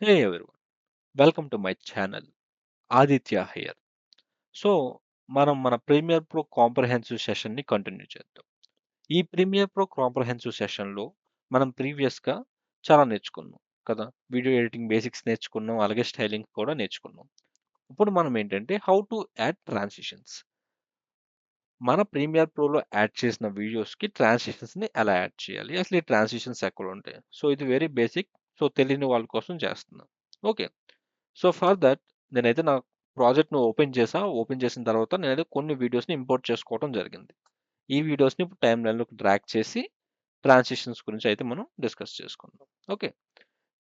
Hey everyone, welcome to my channel Aditya here. So మన Premiere Pro comprehensive సెషన్ని continue చేద్దాం. ఈ Premiere Pro comprehensive సెషన్లో మనం ప్రీవియస్గా చాలా నేర్చుకున్నాం కదా. వీడియో ఎడిటింగ్ బేసిక్స్ నేర్చుకున్నాం, అలాగే స్టైలింగ్ కూడా నేర్చుకున్నాం. ఇప్పుడు మనం ఏంటంటే హౌ టు యాడ్ ట్రాన్సిషన్స్. మన ప్రీమియర్ ప్రోలో యాడ్ చేసిన వీడియోస్కి ట్రాన్సిషన్స్ని ఎలా యాడ్ చేయాలి, అసలు ఈ ట్రాన్సిషన్స్ ఎక్కడ ఉంటాయి. సో ఇది వెరీ బేసిక్. సో తెలియని వాళ్ళ కోసం చేస్తున్నాం. ఓకే, సో ఫర్ దట్ నేనైతే నా ప్రాజెక్ట్‌ను ఓపెన్ చేసిన తర్వాత నేనైతే కొన్ని వీడియోస్‌ని ఇంపోర్ట్ చేసుకోవడం జరిగింది. ఈ వీడియోస్‌ని ఇప్పుడు టైమ్‌లైన్‌లోకి డ్రాగ్ చేసి ట్రాన్సిషన్స్ గురించి అయితే మనం డిస్కస్ చేసుకుందాం. ఓకే.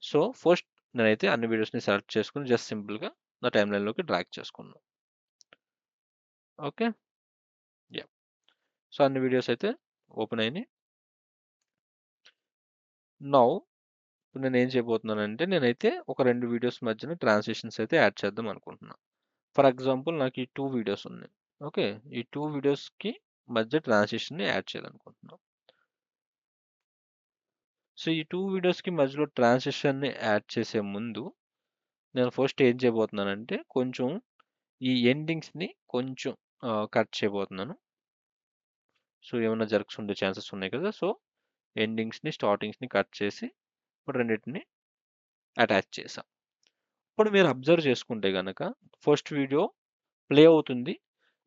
సో ఫస్ట్ నేనైతే అన్ని వీడియోస్‌ని సెలెక్ట్ చేసుకొని జస్ట్ సింపుల్‌గా నా టైమ్‌లైన్‌లోకి డ్రాగ్ చేసుకున్నాను. ఓకే. యాహ్! సో అన్ని వీడియోస్ అయితే ఓపెన్ అయినాయి. నౌ ఇప్పుడు నేనేం చేయబోతున్నానంటే నేనైతే ఒక 2 వీడియోస్ మధ్యన ట్రాన్సిషన్స్ అయితే యాడ్ చేద్దాం అనుకుంటున్నా. ఫర్ ఎగ్జాంపుల్ నాకు ఈ 2 వీడియోస్ ఉన్నాయి. ఓకే. ఈ 2 వీడియోస్‌కి మధ్య ట్రాన్సిషన్‌ని యాడ్ చేయాలనుకుంటున్నాం. సో ఈ 2 వీడియోస్‌కి మధ్యలో ట్రాన్సిషన్‌ని యాడ్ చేసే ముందు నేను ఫస్ట్ ఏం చేయబోతున్నానంటే కొంచెం ఈ ఎండింగ్స్‌ని కొంచెం కట్ చేయబోతున్నాను. సో ఏమన్నా జర్క్స్ ఉండే ఛాన్సెస్ ఉన్నాయి కదా. సో ఎండింగ్స్‌ని, స్టార్టింగ్స్‌ని కట్ చేసి ఇప్పుడు రెండిటిని అటాచ్ చేశా. ఇప్పుడు మీరు అబ్జర్వ్ చేసుకుంటే గనక ఫస్ట్ వీడియో ప్లే అవుతుంది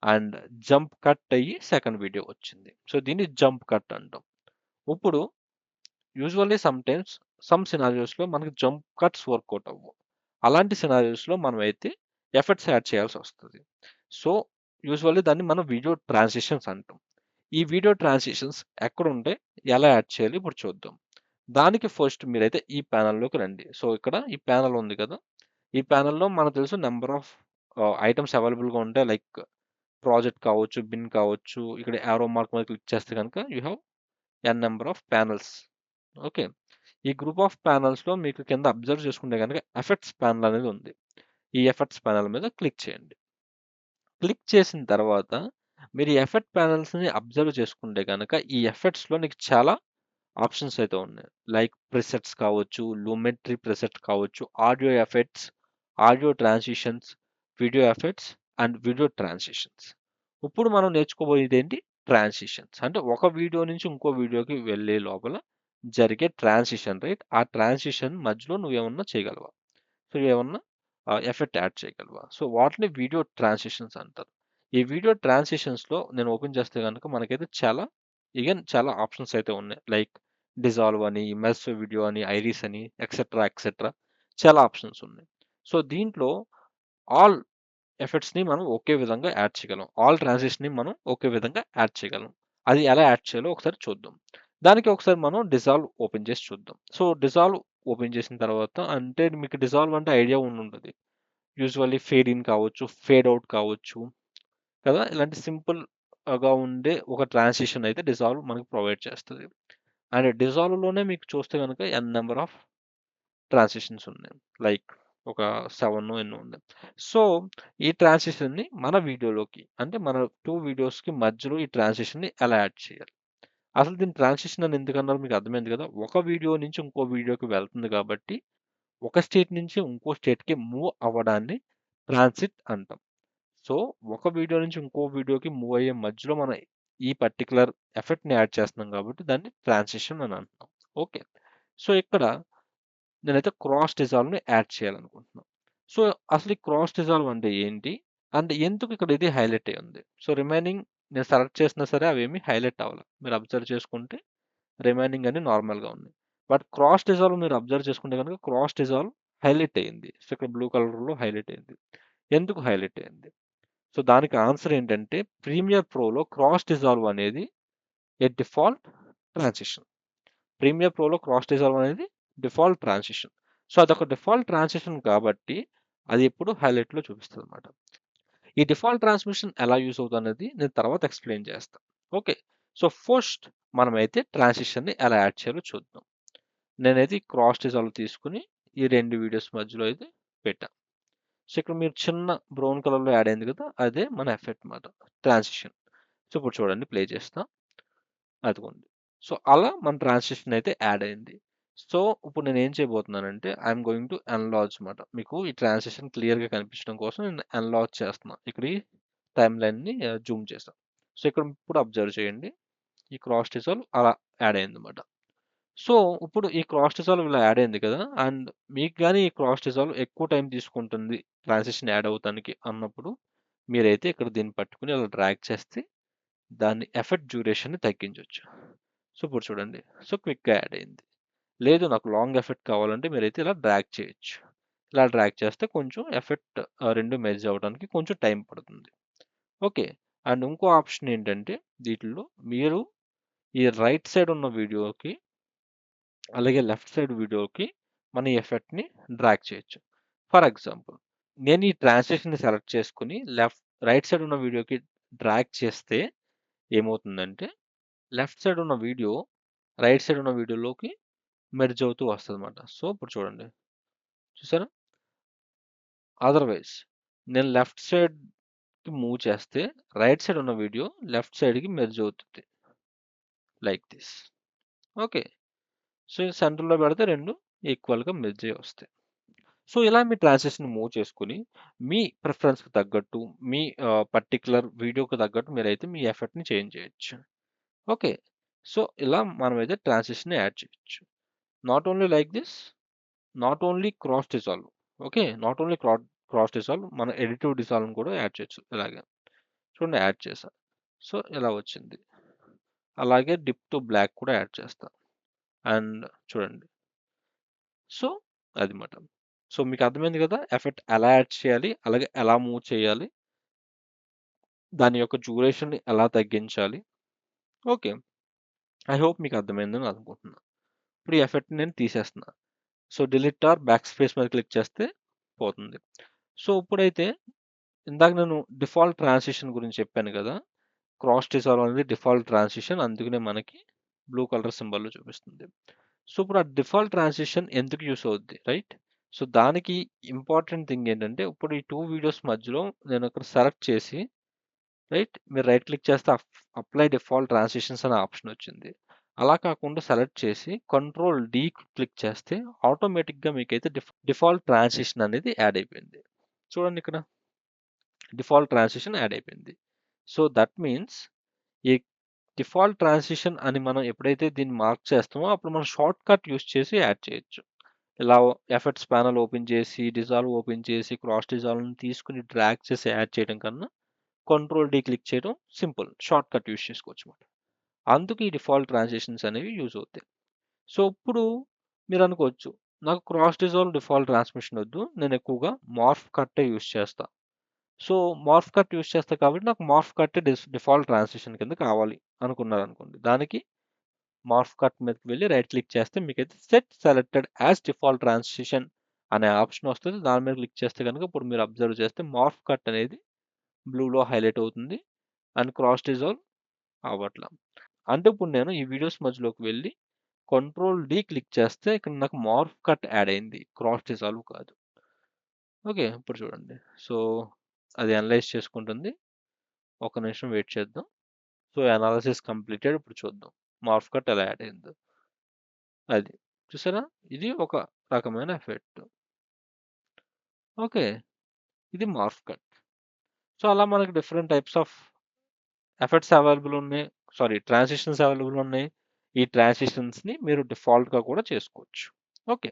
అండ్ జంప్ కట్ అయ్యి సెకండ్ వీడియో వచ్చింది. సో దీన్ని జంప్ కట్ అంటాం. ఇప్పుడు యూజువల్లీ సమ్ సినారియోస్‌లో మనకి జంప్ కట్స్ వర్కౌట్ అవ్వవు. అలాంటి సినారియోస్‌లో మనమైతే ఎఫెక్ట్స్ యాడ్ చేయాల్సొస్తది. సో యూజువల్లీ దాన్ని మనం వీడియో ట్రాన్సిషన్స్ అంటాం. ఈ వీడియో ట్రాన్సిషన్స్ ఎక్కడుంటాయి? ఎలా యాడ్ చేయాలి ఇప్పుడు చూద్దాం. దానికి ఫస్ట్ మీరైతే ఈ ప్యానెల్‌లోకి రండి. సో ఇక్కడ ఈ ప్యానెల్ ఉంది కదా. ఈ ప్యానెల్‌లో మనకు తెలుసు నంబర్ ఆఫ్ ఐటెమ్స్ అవైలబుల్‌గా ఉంటాయి. లైక్ ప్రాజెక్ట్ కావచ్చు, బిన్ కావచ్చు. ఇక్కడ యారో మార్క్ మీద క్లిక్ చేస్తే గనుక you have an number of panels. Okay. ఈ గ్రూప్ ఆఫ్ ప్యానెల్స్‌లో మీకు కింద అబ్జర్వ్ చేసుకుంటే గనక ఎఫెక్ట్స్ ప్యానెల్ అనేది ఉంది. ఈ ఎఫెక్ట్స్ ప్యానెల్ మీద క్లిక్ చేయండి. క్లిక్ చేసిన తర్వాత మీరు ఈ ఎఫెక్ట్ ప్యానెల్స్‌ని అబ్జర్వ్ చేసుకుంటే గనక ఈ ఎఫెక్ట్స్‌లో నీకు చాలా ఆప్షన్స్ అయితే ఉన్నాయి. లైక్ ప్రిసెట్స్ కావచ్చు, లూమెట్రీ ప్రిసెట్ కావచ్చు, audio effects, audio transitions, video effects and video transitions. ఇప్పుడు మనం నేర్చుకోబోయేది ఏంటి? ట్రాన్సిషన్స్. అంటే ఒక వీడియో నుంచి ఇంకో వీడియోకి వెళ్ళే లోపల జరిగే ట్రాన్సిషన్ రైట్? ఆ ట్రాన్సిషన్ మధ్యలో నువ్వేమన్నా చేయగలవా? సో, ఏమన్నా ఎఫెక్ట్ యాడ్ చేయగలవా? సో, వాటిని వీడియో ట్రాన్సిషన్స్ అంటారు. ఈ వీడియో ట్రాన్సిషన్స్‌లో నేను ఓపెన్ చేస్తే గనుక మనకైతే చాలా ఆప్షన్స్ అయితే ఉన్నాయి. లైక్ డిజాల్వ్ అని, ఇమ్మర్సివ్ వీడియో అని, ఐరిస్ అని ఎక్సెట్రా, ఎక్సెట్రా చాలా ఆప్షన్స్ ఉన్నాయి. సో, దీంట్లో ఆల్ ఎఫెక్ట్స్‌ని మనం ఒకే విధంగా యాడ్ చేయగలం. ఆల్ ట్రాన్సిషన్‌ని మనం ఒకే విధంగా యాడ్ చేయగలం. అది ఎలా యాడ్ చేయాలో ఒకసారి చూద్దాం. దానికి ఒకసారి మనం డిజాల్వ్ ఓపెన్ చేసి చూద్దాం. సో, డిజాల్వ్ ఓపెన్ చేసిన తర్వాత అంటే మీకు డిజాల్వ్ అంటే ఐడియా ఉండుంటది. యూజువల్లీ ఫేడ్ ఇన్ కావచ్చు, ఫేడ్ ఔట్ కావచ్చు కదా. ఇలాంటి సింపుల్‌గా ఉండే ఒక ట్రాన్సిషన్ అయితే డిజాల్వ్ మనకు ప్రొవైడ్ చేస్తది. అండ్ డిజాల్వ్‌లోనే మీకు చూస్తే గనుక ఎన్ నంబర్ ఆఫ్ ట్రాన్సిషన్స్ ఉన్నాయి. లైక్ ఒక 7 ఎన్నో ఉన్నాయి. సో, ఈ ట్రాన్సిషన్‌ని మన వీడియోలోకి అంటే మన 2 వీడియోస్‌కి మధ్యలో ఈ ట్రాన్సిషన్‌ని ఎలా యాడ్ చేయాలి? అసలు దీన్ని ట్రాన్సిషన్ అని ఎందుకన్నారో మీకు అర్థమైంది కదా. ఒక వీడియో నుంచి ఇంకో వీడియోకి వెళ్తుంది కాబట్టి, ఒక స్టేట్ నుంచి ఇంకో స్టేట్‌కి మూవ్ అవ్వడాన్ని ట్రాన్సిట్ అంటాం. సో, ఒక వీడియో నుంచి ఇంకో వీడియోకి మూవ్ అయ్యే మధ్యలో మనం ఈ పర్టిక్యులర్ ఎఫెక్ట్‌ని యాడ్ చేస్తున్నాం కాబట్టి దాన్ని ట్రాన్సిషన్ అని అంటున్నాం. ఓకే. సో, ఇక్కడ నేనైతే క్రాస్ డిజాల్వ్‌ని యాడ్ చేయాలనుకుంటున్నాను. సో, అసలు ఈ క్రాస్ డిజాల్వ్ అంటే ఏంటి? అండ్ ఎందుకు ఇక్కడ ఇది హైలైట్ అయ్యి ఉంది? సో, రిమైనింగ్ నేను సెలెక్ట్ చేసినా సరే అవేమీ హైలైట్ అవ్వల. మీరు అబ్జర్వ్ చేసుకుంటే రిమైనింగ్ అన్ని నార్మల్‌గా ఉన్నాయి. బట్ క్రాస్ డిజాల్వ్ మీరు అబ్జర్వ్ చేసుకుంటే గనుక క్రాస్ డిజాల్వ్ హైలైట్ అయింది. సో, ఇక్కడ బ్లూ కలర్‌లో హైలైట్ అయింది. ఎందుకు హైలైట్ అయింది? సో, దానికి ఆన్సర్ ఏంటంటే ప్రీమియర్ ప్రోలో క్రాస్ డిజాల్వ్ అనేది ఏ డిఫాల్ట్ ట్రాన్సిషన్. ప్రీమియర్ ప్రోలో క్రాస్ డిజాల్వ్ అనేది డిఫాల్ట్ ట్రాన్సిషన్. సో, అదొక డిఫాల్ట్ ట్రాన్సిషన్ కాబట్టి అది ఎప్పుడు హైలైట్‌లో చూపిస్తదనమాట. ఈ డిఫాల్ట్ ట్రాన్స్మిషన్ ఎలా యూజ్ అవుతుందనేది నేను తర్వాత ఎక్స్‌ప్లెయిన్ చేస్తా. ఓకే. సో, ఫస్ట్ మనమైతే ట్రాన్సిషన్‌ని ఎలా యాడ్ చేయాలో చూద్దాం. నేనైతే ఈ క్రాస్ డిజాల్వ్ తీసుకొని ఈ 2 వీడియోస్ మధ్యలో అయితే పెట్టా. సో, ఇక్కడ మీరు చిన్న బ్రౌన్ కలర్‌లో యాడ్ అయింది కదా! అదే మన ఎఫెక్ట్ మాట. ట్రాన్సిషన్. సో, ఇప్పుడు చూడండి ప్లే చేస్తా. అదిగోండి. సో, అలా మన ట్రాన్సిషన్ అయితే యాడ్ అయింది. సో ఇప్పుడు నేను ఏం చేయబోతున్నానంటే ఐఎమ్ గోయింగ్ టు ఎన్లార్జ్ అనమాట. మీకు ఈ ట్రాన్సిషన్ క్లియర్గా కనిపించడం కోసం నేను ఎన్లార్జ్ చేస్తున్నా. ఇక్కడ ఈ టైమ్ లైన్ని జూమ్ చేస్తాను. సో ఇక్కడ ఇప్పుడు అబ్జర్వ్ చేయండి, ఈ క్రాస్ డిజాల్వ్ అలా యాడ్ అయింది అనమాట. సో ఇప్పుడు ఈ క్రాస్ డిజాల్వ్ ఇలా యాడ్ అయింది కదా, అండ్ మీకు కానీ ఈ క్రాస్ డిజాల్వ్ ఎక్కువ టైం తీసుకుంటుంది ట్రాన్సిషన్ యాడ్ అవుతానికి అన్నప్పుడు మీరైతే ఇక్కడ దీన్ని పట్టుకుని అలా డ్రాగ్ చేస్తే దాని ఎఫెక్ట్ డ్యూరేషన్ని తగ్గించవచ్చు. సో ఇప్పుడు చూడండి, సో క్విక్గా యాడ్ అయింది. లేదు నాకు లాంగ్ ఎఫెక్ట్ కావాలంటే మీరైతే ఇలా డ్రాగ్ చేయొచ్చు. ఇలా డ్రాగ్ చేస్తే కొంచెం ఎఫెక్ట్ రెండు మెర్జ్ అవ్వడానికి కొంచెం టైం పడుతుంది. ఓకే. అండ్ ఇంకో ఆప్షన్ ఏంటంటే వీటిల్లో మీరు ఈ రైట్ సైడ్ ఉన్న వీడియోకి అలాగే లెఫ్ట్ సైడ్ వీడియోకి మన ఈ ఎఫెక్ట్ని డ్రాగ్ చేయొచ్చు. ఫర్ ఎగ్జాంపుల్ నేను ఈ ట్రాన్సిషన్ని సెలెక్ట్ చేసుకుని రైట్ సైడ్ ఉన్న వీడియోకి డ్రాగ్ చేస్తే ఏమవుతుందంటే లెఫ్ట్ సైడ్ ఉన్న వీడియో రైట్ సైడ్ ఉన్న వీడియోలోకి మెర్జ్ అవుతూ వస్తుంది అనమాట. సో ఇప్పుడు చూడండి, చూసారా? అదర్వైజ్ నేను లెఫ్ట్ సైడ్కి మూవ్ చేస్తే రైట్ సైడ్ ఉన్న వీడియో లెఫ్ట్ సైడ్కి మెర్జ్ అవుతుంది లైక్ దిస్. ఓకే. సో సెంటర్లో పెడితే రెండు ఈక్వల్గా మెర్జ్ అయ్యి వస్తాయి. సో ఇలా మీ ట్రాన్సిషన్ మూవ్ చేసుకుని మీ ప్రిఫరెన్స్కి తగ్గట్టు మీ పర్టికులర్ వీడియోకి తగ్గట్టు మీరైతే మీ ఎఫెక్ట్ని చేంజ్ చేయొచ్చు. ఓకే. సో ఇలా మనమైతే ట్రాన్సిషన్ యాడ్ చేయొచ్చు. Not only like this, not only cross dissolve. Okay, not only cross dissolve, మన ఎడిటివ్ డిజాల్వ్ కూడా యాడ్ చేయొచ్చు. ఇలాగే చూడండి యాడ్ చేసా. సో ఇలా వచ్చింది. అలాగే డిప్ టు బ్లాక్ కూడా యాడ్ చేస్తా. అండ్ చూడండి, సో అది మాట. సో మీకు అర్థమైంది కదా ఎఫెక్ట్ ఎలా యాడ్ చేయాలి, అలాగే ఎలా మూవ్ చేయాలి, దాని యొక్క డ్యూరేషన్ ఎలా తగ్గించాలి. ఓకే, ఐ హోప్ మీకు అర్థమైందని అనుకుంటున్నా. ఇప్పుడు ఈ ఎఫెక్ట్ నేను తీసేస్తున్నా. So delete or backspace మీద క్లిక్ చేస్తే పోతుంది. సో ఇప్పుడైతే ఇందాక నేను డిఫాల్ట్ ట్రాన్సిషన్ గురించి చెప్పాను కదా, క్రాస్ డిజాల్వ్ అనేది డిఫాల్ట్ ట్రాన్సిషన్, అందుకనే మనకి బ్లూ కలర్ సింబల్లో చూపిస్తుంది. సో ఇప్పుడు ఆ డిఫాల్ట్ ట్రాన్సిషన్ ఎందుకు యూస్ అవుద్ది, రైట్? సో దానికి ఇంపార్టెంట్ థింగ్ ఏంటంటే ఇప్పుడు ఈ టూ వీడియోస్ మధ్యలో నేను ఇక్కడ సెలెక్ట్ చేసి, రైట్, మీరు రైట్ క్లిక్ చేస్తే అప్లై డిఫాల్ట్ ట్రాన్సిషన్స్ అనే ఆప్షన్ వచ్చింది. అలా కాకుండా సెలెక్ట్ చేసి కంట్రోల్ డి క్లిక్ చేస్తే ఆటోమేటిక్గా మీకైతే డిఫాల్ట్ ట్రాన్సిషన్ అనేది యాడ్ అయిపోయింది. చూడండి ఇక్కడ డిఫాల్ట్ ట్రాన్సిషన్ యాడ్ అయిపోయింది. సో దట్ మీన్స్ ఈ డిఫాల్ట్ ట్రాన్సిషన్ అని మనం ఎప్పుడైతే దీన్ని మార్క్ చేస్తామో అప్పుడు మనం షార్ట్ కట్ యూస్ చేసి యాడ్ చేయొచ్చు. ఇలా ఎఫెక్ట్స్ ప్యానల్ ఓపెన్ చేసి డిజాల్వ్ ఓపెన్ చేసి క్రాస్ డిజాల్వ్ని తీసుకుని డ్రాగ్ చేసి యాడ్ చేయడం కన్నా కంట్రోల్ డి క్లిక్ చేయడం సింపుల్, షార్ట్ కట్ యూస్ చేసుకోవచ్చు అనమాట. అందుకు ఈ డిఫాల్ట్ ట్రాన్సిషన్స్ అనేవి యూజ్ అవుతాయి. సో ఇప్పుడు మీరు అనుకోవచ్చు నాకు క్రాస్ డిజాల్వ్ డిఫాల్ట్ ట్రాన్స్మిషన్ వద్దు, నేను ఎక్కువగా మార్ఫ్ కట్టే యూస్ చేస్తా. సో మార్ఫ్ కట్ యూస్ చేస్తా కాబట్టి నాకు మార్ఫ్ కట్ డిఫాల్ట్ ట్రాన్సిషన్ కింద కావాలి అనుకున్నారు అనుకోండి, దానికి మార్ఫ్ కట్ మీదకి వెళ్ళి రైట్ క్లిక్ చేస్తే మీకైతే set selected as default transition అనే ఆప్షన్ వస్తుంది. దాని మీద క్లిక్ చేస్తే కనుక ఇప్పుడు మీరు అబ్జర్వ్ చేస్తే మార్ఫ్ కట్ అనేది బ్లూలో హైలైట్ అవుతుంది అండ్ క్రాస్ డిజాల్వ్ అవ్వట్లా. అంటే ఇప్పుడు నేను ఈ వీడియోస్ మధ్యలోకి వెళ్ళి కంట్రోల్ డి క్లిక్ చేస్తే ఇక్కడ నాకు మార్ఫ్ కట్ యాడ్ అయింది, క్రాస్ డిజాల్వ్ కాదు. ఓకే, ఇప్పుడు చూడండి. సో అది అనలైజ్ చేసుకుంటుంది. ఒక నిమిషం వెయిట్ చేద్దాం. So analysis completed. ఇప్పుడు చూద్దాం మార్ఫ్ కట్ ఎలా యాడ్ అయిందో. అది చూసారా, ఇది ఒక రకమైన ఎఫెక్ట్. ఓకే, ఇది మార్ఫ్ కట్. సో అలా మనకి different types of effects available ఉన్నాయి, సారీ ట్రాన్సిషన్స్ అవైలబుల్ ఉన్నాయి. ఈ ట్రాన్సిషన్స్ని మీరు డిఫాల్ట్గా కూడా చేసుకోవచ్చు. ఓకే,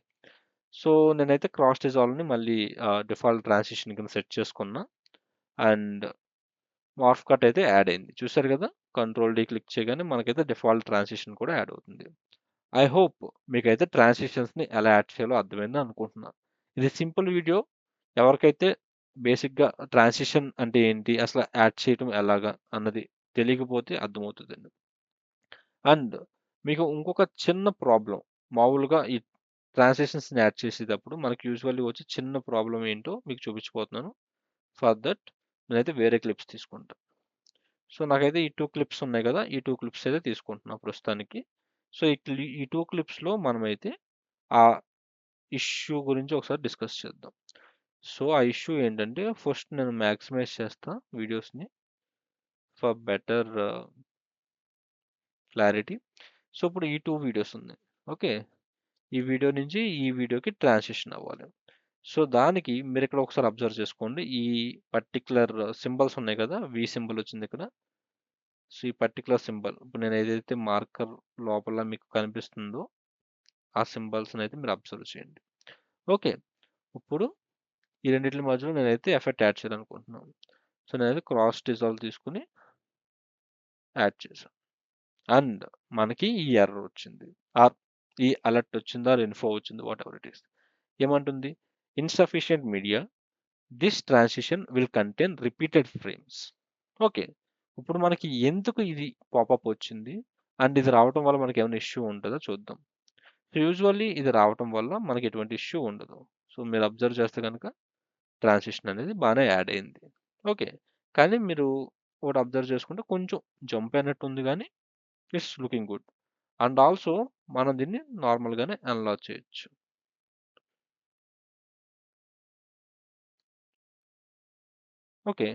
సో నేనైతే క్రాస్ డిజాల్వ్ని మళ్ళీ డిఫాల్ట్ ట్రాన్సిషన్ కింద సెట్ చేసుకున్నా అండ్ మార్ఫ్ కట్ అయితే యాడ్ అయింది. చూసారు కదా, కంట్రోల్ డి క్లిక్ చేయగానే మనకైతే డిఫాల్ట్ ట్రాన్సిషన్ కూడా యాడ్ అవుతుంది. ఐ హోప్ మీకైతే ట్రాన్సిషన్స్ని ఎలా యాడ్ చేయాలో అర్థమైందని అనుకుంటున్నాను. ఇది సింపుల్ వీడియో. ఎవరికైతే బేసిక్గా ట్రాన్సిషన్ అంటే ఏంటి, అసలు యాడ్ చేయటం ఎలాగా అన్నది తెలియకపోతే అర్థమవుతుందండి. అండ్ మీకు ఇంకొక చిన్న ప్రాబ్లం, మామూలుగా ఈ ట్రాన్సిషన్స్ని యాడ్ చేసేటప్పుడు మనకి యూజువల్లీ వచ్చే చిన్న ప్రాబ్లం ఏంటో మీకు చూపించిపోతున్నాను. ఫర్ దట్ నేనైతే వేరే క్లిప్స్ తీసుకుంటాను. సో నాకైతే ఈ టూ క్లిప్స్ ఉన్నాయి కదా, ఈ టూ క్లిప్స్ అయితే తీసుకుంటున్నాను ప్రస్తుతానికి. సో ఈ టూ క్లిప్స్లో మనమైతే ఆ ఇష్యూ గురించి ఒకసారి డిస్కస్ చేద్దాం. సో ఆ ఇష్యూ ఏంటంటే ఫస్ట్ నేను మ్యాక్సిమైజ్ చేస్తా వీడియోస్ని ఫర్ బెటర్ క్లారిటీ. సో ఇప్పుడు ఈ టూ వీడియోస్ ఉన్నాయి. ఓకే, ఈ వీడియో నుంచి ఈ వీడియోకి ట్రాన్సిషన్ అవ్వాలి. సో దానికి మీరు ఇక్కడ ఒకసారి అబ్జర్వ్ చేసుకోండి. ఈ పర్టిక్యులర్ సింబల్స్ ఉన్నాయి కదా, వి సింబల్ వచ్చింది ఇక్కడ. సో ఈ పర్టిక్యులర్ సింబల్ ఇప్పుడు నేను ఏదైతే మార్కర్ లోపల మీకు కనిపిస్తుందో ఆ సింబల్స్ని అయితే మీరు అబ్జర్వ్ చేయండి. ఓకే, ఇప్పుడు ఈ రెండింటి మధ్యలో నేనైతే ఎఫెక్ట్ యాడ్ చేయాలనుకుంటున్నాను. సో నేనైతే క్రాస్ డిజాల్వ్ తీసుకుని యాడ్ చేశాను. అండ్ మనకి ఈ ఎర్రర్ వచ్చింది, ఆర్ ఈ అలర్ట్ వచ్చింది, ఆర్ ఇన్ఫో వచ్చింది, వాట్ ఎవర్ ఇట్ ఈస్. ఏమంటుంది? Insufficient media, this transition will contain repeated frames. Okay, ఇప్పుడు మనకి ఎందుకు ఇది పాపప్ వచ్చింది అండ్ ఇది రావటం వల్ల మనకి ఏమైనా ఇష్యూ ఉంటుందో చూద్దాం. సో యూజువల్లీ ఇది రావటం వల్ల మనకి ఎటువంటి ఇష్యూ ఉండదు. సో మీరు అబ్జర్వ్ చేస్తే కనుక ట్రాన్సిషన్ అనేది బాగానే యాడ్ అయింది. ఓకే, కానీ మీరు ఒకటి అబ్జర్వ్ చేసుకుంటే కొంచెం జంప్ అయినట్టు ఉంది, కానీ it's looking good. And also మనం దీన్ని నార్మల్గానే అన్లాక్ చేయొచ్చు. ఓకే,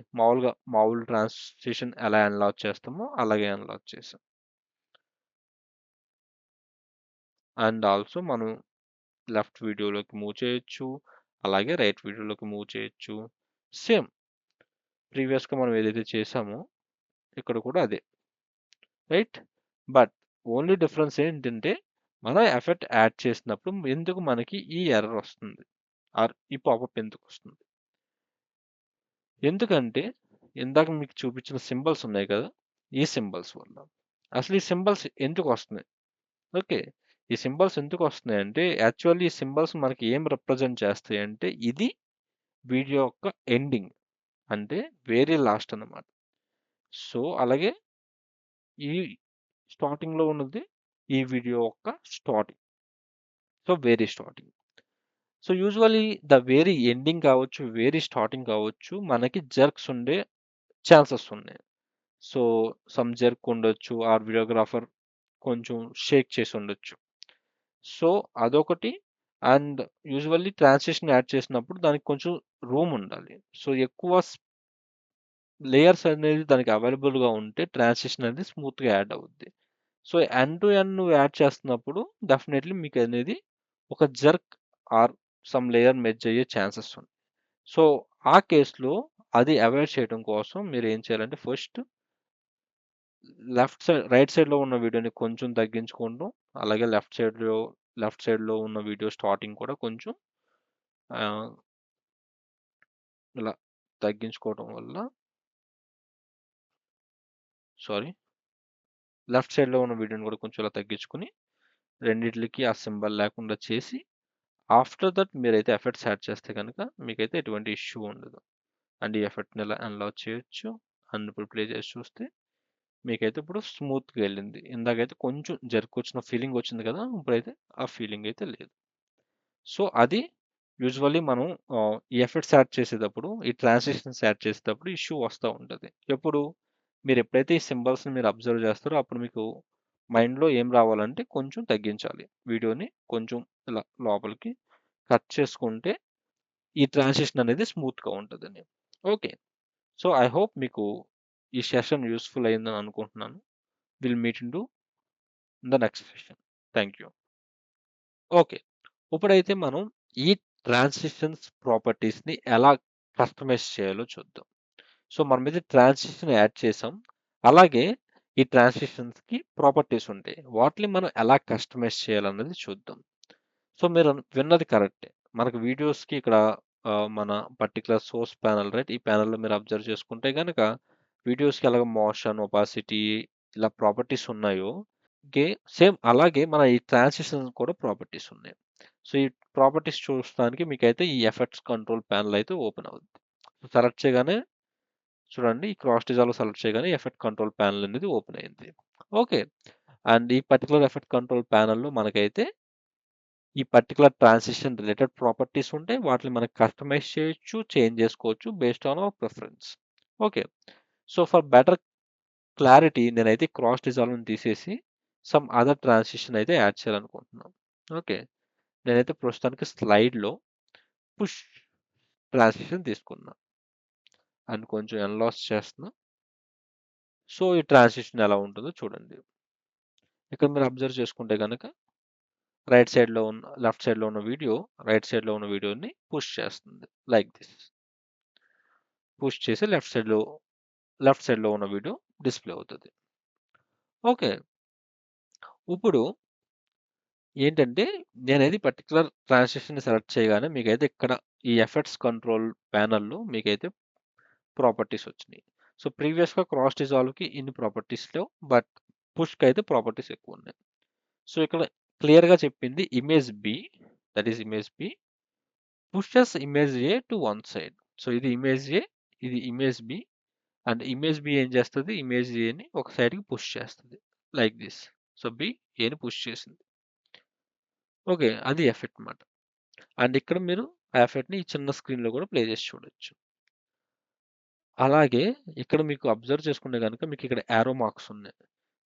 మామూలు ట్రాన్సిషన్ ఎలా అన్లాక్ చేస్తామో అలాగే అన్లాక్ చేసాం. అండ్ ఆల్సో మనం లెఫ్ట్ వీడియోలోకి మూవ్ చేయొచ్చు, అలాగే రైట్ వీడియోలోకి మూవ్ చేయొచ్చు. సేమ్ ప్రీవియస్గా మనం ఏదైతే చేసామో ఇక్కడ కూడా అదే, రైట్? బట్ ఓన్లీ డిఫరెన్స్ ఏంటంటే మనం ఎఫెక్ట్ యాడ్ చేసినప్పుడు ఎందుకు మనకి ఈ ఎర్రర్ వస్తుంది, ఆర్ ఈ పాపప్ ఎందుకు వస్తుంది? ఎందుకంటే ఇందాక మీకు చూపించిన సింబల్స్ ఉన్నాయి కదా, ఈ సింబల్స్ వల్ల. అసలు ఈ సింబల్స్ ఎందుకు వస్తున్నాయి? ఓకే, ఈ సింబల్స్ ఎందుకు వస్తున్నాయి అంటే యాక్చువల్లీ ఈ సింబల్స్ మనకి ఏం రిప్రజెంట్ చేస్తాయి అంటే ఇది వీడియో యొక్క ఎండింగ్, అంటే వెరీ లాస్ట్ అన్నమాట. సో అలాగే ఈ స్టార్టింగ్లో ఉన్నది ఈ వీడియో యొక్క starting, so very starting. So usually the very ending కావచ్చు, వెరీ స్టార్టింగ్ కావచ్చు, మనకి జర్క్స్ ఉండే ఛాన్సెస్ ఉన్నాయి. సో సమ్ జర్క్ ఉండొచ్చు, ఆర్ వీడియోగ్రాఫర్ కొంచెం షేక్ చేసి ఉండొచ్చు. సో అదొకటి. అండ్ యూజువల్లీ ట్రాన్సిషన్ యాడ్ చేసినప్పుడు దానికి కొంచెం రూమ్ ఉండాలి. సో ఎక్కువ లేయర్స్ అనేది దానికి అవైలబుల్గా ఉంటే ట్రాన్సిషన్ అనేది స్మూత్గా యాడ్ అవుద్ది. సో ఎండ్ టు ఎండ్ నువ్వు యాడ్ చేస్తున్నప్పుడు డెఫినెట్లీ మీకు అనేది ఒక jerk or some layer merge అయ్యే ఛాన్సెస్ ఉంది. సో ఆ కేసులో అది అవాయిడ్ చేయడం కోసం మీరు ఏం చేయాలంటే ఫస్ట్ రైట్ సైడ్లో ఉన్న వీడియోని కొంచెం తగ్గించుకుంటూ, అలాగే లెఫ్ట్ సైడ్లో ఉన్న వీడియో స్టార్టింగ్ కూడా కొంచెం ఆ, ఇలా తగ్గించుకోవడం వల్ల, సారీ, లెఫ్ట్ సైడ్లో ఉన్న వీడియోని కూడా కొంచెం ఇలా తగ్గించుకుని రెండిట్లకి ఆ సింబల్ లేకుండా చేసి ఆఫ్టర్ దట్ మీరైతే ఎఫెక్ట్స్ యాడ్ చేస్తే కనుక మీకైతే ఎటువంటి ఇష్యూ ఉండదు. అండ్ ఈ ఎఫెక్ట్ని ఇలా అన్లాక్ చేయొచ్చు. అండ్ ఇప్పుడు ప్లే చేసి చూస్తే మీకైతే ఇప్పుడు స్మూత్గా వెళ్ళింది. ఇందాకైతే కొంచెం జర్క్ వచ్చిన ఫీలింగ్ వచ్చింది కదా, ఇప్పుడైతే ఆ ఫీలింగ్ అయితే లేదు. సో అది యూజువల్లీ మనం ఈ ఎఫెక్ట్స్ యాడ్ చేసేటప్పుడు, ఈ ట్రాన్సిషన్స్ యాడ్ చేసేటప్పుడు ఇష్యూ వస్తూ ఉంటుంది. ఎప్పుడు మీరు ఎప్పుడైతే ఈ సింబల్స్ని మీరు అబ్జర్వ్ చేస్తారో అప్పుడు మీకు మైండ్లో ఏం రావాలంటే కొంచెం తగ్గించాలి, వీడియోని కొంచెం ఇలా లోపలికి కట్ చేసుకుంటే ఈ ట్రాన్సిషన్ అనేది స్మూత్గా ఉంటుందని. ఓకే, సో ఐ హోప్ మీకు ఈ సెషన్ యూస్ఫుల్ అయిందని అనుకుంటున్నాను. Will meet in to the next session. Thank you. Okay, ఇప్పుడైతే మనం ఈ ట్రాన్సిషన్స్ ప్రాపర్టీస్ని ఎలా కస్టమైజ్ చేయాలో చూద్దాం. సో మనం అయితే ట్రాన్సిషన్ యాడ్ చేసాం, అలాగే ఈ ట్రాన్సిషన్స్కి ప్రాపర్టీస్ ఉంటాయి, వాటిని మనం ఎలా కస్టమైజ్ చేయాలన్నది చూద్దాం. సో మీరు విన్నది కరెక్టే, మనకు వీడియోస్కి ఇక్కడ మన పర్టికులర్ సోర్స్ ప్యానల్, రైట్? ఈ ప్యానల్లో మీరు అబ్జర్వ్ చేసుకుంటే కనుక వీడియోస్కి ఎలాగ మోషన్, ఒపాసిటీ ఇలా ప్రాపర్టీస్ ఉన్నాయో సేమ్ అలాగే మన ఈ ట్రాన్సిషన్ కూడా ప్రాపర్టీస్ ఉన్నాయి. సో ఈ ప్రాపర్టీస్ చూడడానికి మీకైతే ఈ ఎఫెక్ట్స్ కంట్రోల్ ప్యానల్ అయితే ఓపెన్ అవుతుంది. సెలెక్ట్ చేయగానే చూడండి, ఈ క్రాస్ డిజాల్వ్ సెలెక్ట్ చేయగానే ఎఫెక్ట్ కంట్రోల్ ప్యానల్ అనేది ఓపెన్ అయింది. ఓకే, అండ్ ఈ పర్టికులర్ ఎఫెక్ట్ కంట్రోల్ ప్యానల్లో మనకైతే ఈ పర్టికులర్ ట్రాన్సిషన్ రిలేటెడ్ ప్రాపర్టీస్ ఉంటాయి, వాటిని మనం కస్టమైజ్ చేయొచ్చు, చేంజ్ చేసుకోవచ్చు based on hour preference. Okay, so for better clarity నేనైతే క్రాస్ డిజాల్వ్ని తీసేసి సమ్ అదర్ ట్రాన్సిషన్ అయితే యాడ్ చేయాలనుకుంటున్నాను. ఓకే, నేనైతే ప్రస్తుతానికి స్లైడ్లో పుష్ ట్రాన్సిషన్ తీసుకున్నా అండ్ కొంచెం ఎన్లాస్ చేస్తున్నా. సో ఈ ట్రాన్సిషన్ ఎలా ఉంటుందో చూడండి. ఇక్కడ మీరు అబ్జర్వ్ చేసుకుంటే కనుక లెఫ్ట్ సైడ్లో ఉన్న వీడియో రైట్ సైడ్లో ఉన్న వీడియోని పుష్ చేస్తుంది లైక్ దిస్. పుష్ చేసి లెఫ్ట్ సైడ్లో ఉన్న వీడియో డిస్ప్లే అవుతుంది. ఓకే, ఇప్పుడు ఏంటంటే నేనైతే పర్టికులర్ ట్రాన్సిషన్ సెలెక్ట్ చేయగానే మీకైతే ఇక్కడ ఈ ఎఫెక్ట్స్ కంట్రోల్ ప్యానల్లో మీకైతే ప్రాపర్టీస్ వచ్చినాయి. సో ప్రీవియస్గా క్రాస్ డిజాల్వ్కి ఇన్ని ప్రాపర్టీస్ లేవు, బట్ పుష్కి అయితే ప్రాపర్టీస్ ఎక్కువ ఉన్నాయి. సో ఇక్కడ క్లియర్గా చెప్పింది image B, that is image B pushes image A to one side. So ఇది ఇమేజ్ A, ఇది image B, and image B ఏం చేస్తుంది, ఇమేజ్ Aని ఒక సైడ్కి పుష్ చేస్తుంది లైక్ దిస్. సో B Aని పుష్ చేసింది. ఓకే, అది ఎఫెక్ట్ అన్నమాట. అండ్ ఇక్కడ మీరు ఆ ఎఫెక్ట్ని ఈ చిన్న స్క్రీన్లో కూడా ప్లే చేసి చూడొచ్చు. అలాగే ఇక్కడ మీకు అబ్జర్వ్ చేసుకుంటే కనుక మీకు ఇక్కడ యారో మార్క్స్ ఉన్నాయి.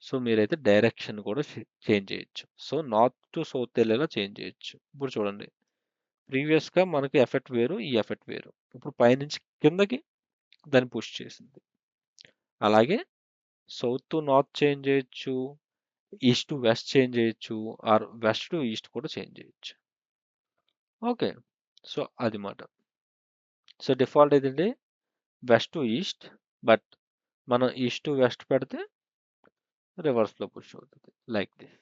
సో మీరైతే డైరెక్షన్ కూడా చేంజ్ చేయొచ్చు. సో నార్త్ టు సౌత్ వెళ్ళేలా చేంజ్ చేయొచ్చు. ఇప్పుడు చూడండి, ప్రీవియస్గా మనకి ఎఫెక్ట్ వేరు, ఈ ఎఫెక్ట్ వేరు. ఇప్పుడు పైనుంచి కిందకి దాన్ని పుష్ చేసింది. అలాగే సౌత్ టు నార్త్ చేంజ్ చేయొచ్చు, ఈస్ట్ టు వెస్ట్ చేంజ్ చేయొచ్చు, ఆర్ వెస్ట్ టు ఈస్ట్ కూడా చేంజ్ చేయొచ్చు. ఓకే, సో అది మాట. సో డిఫాల్ట్ ఏంటంటే వెస్ట్ టు ఈస్ట్, బట్ మనం ఈస్ట్ టు వెస్ట్ పెడితే రివర్స్లో పుష్ అవుతుంది లైక్ దిస్.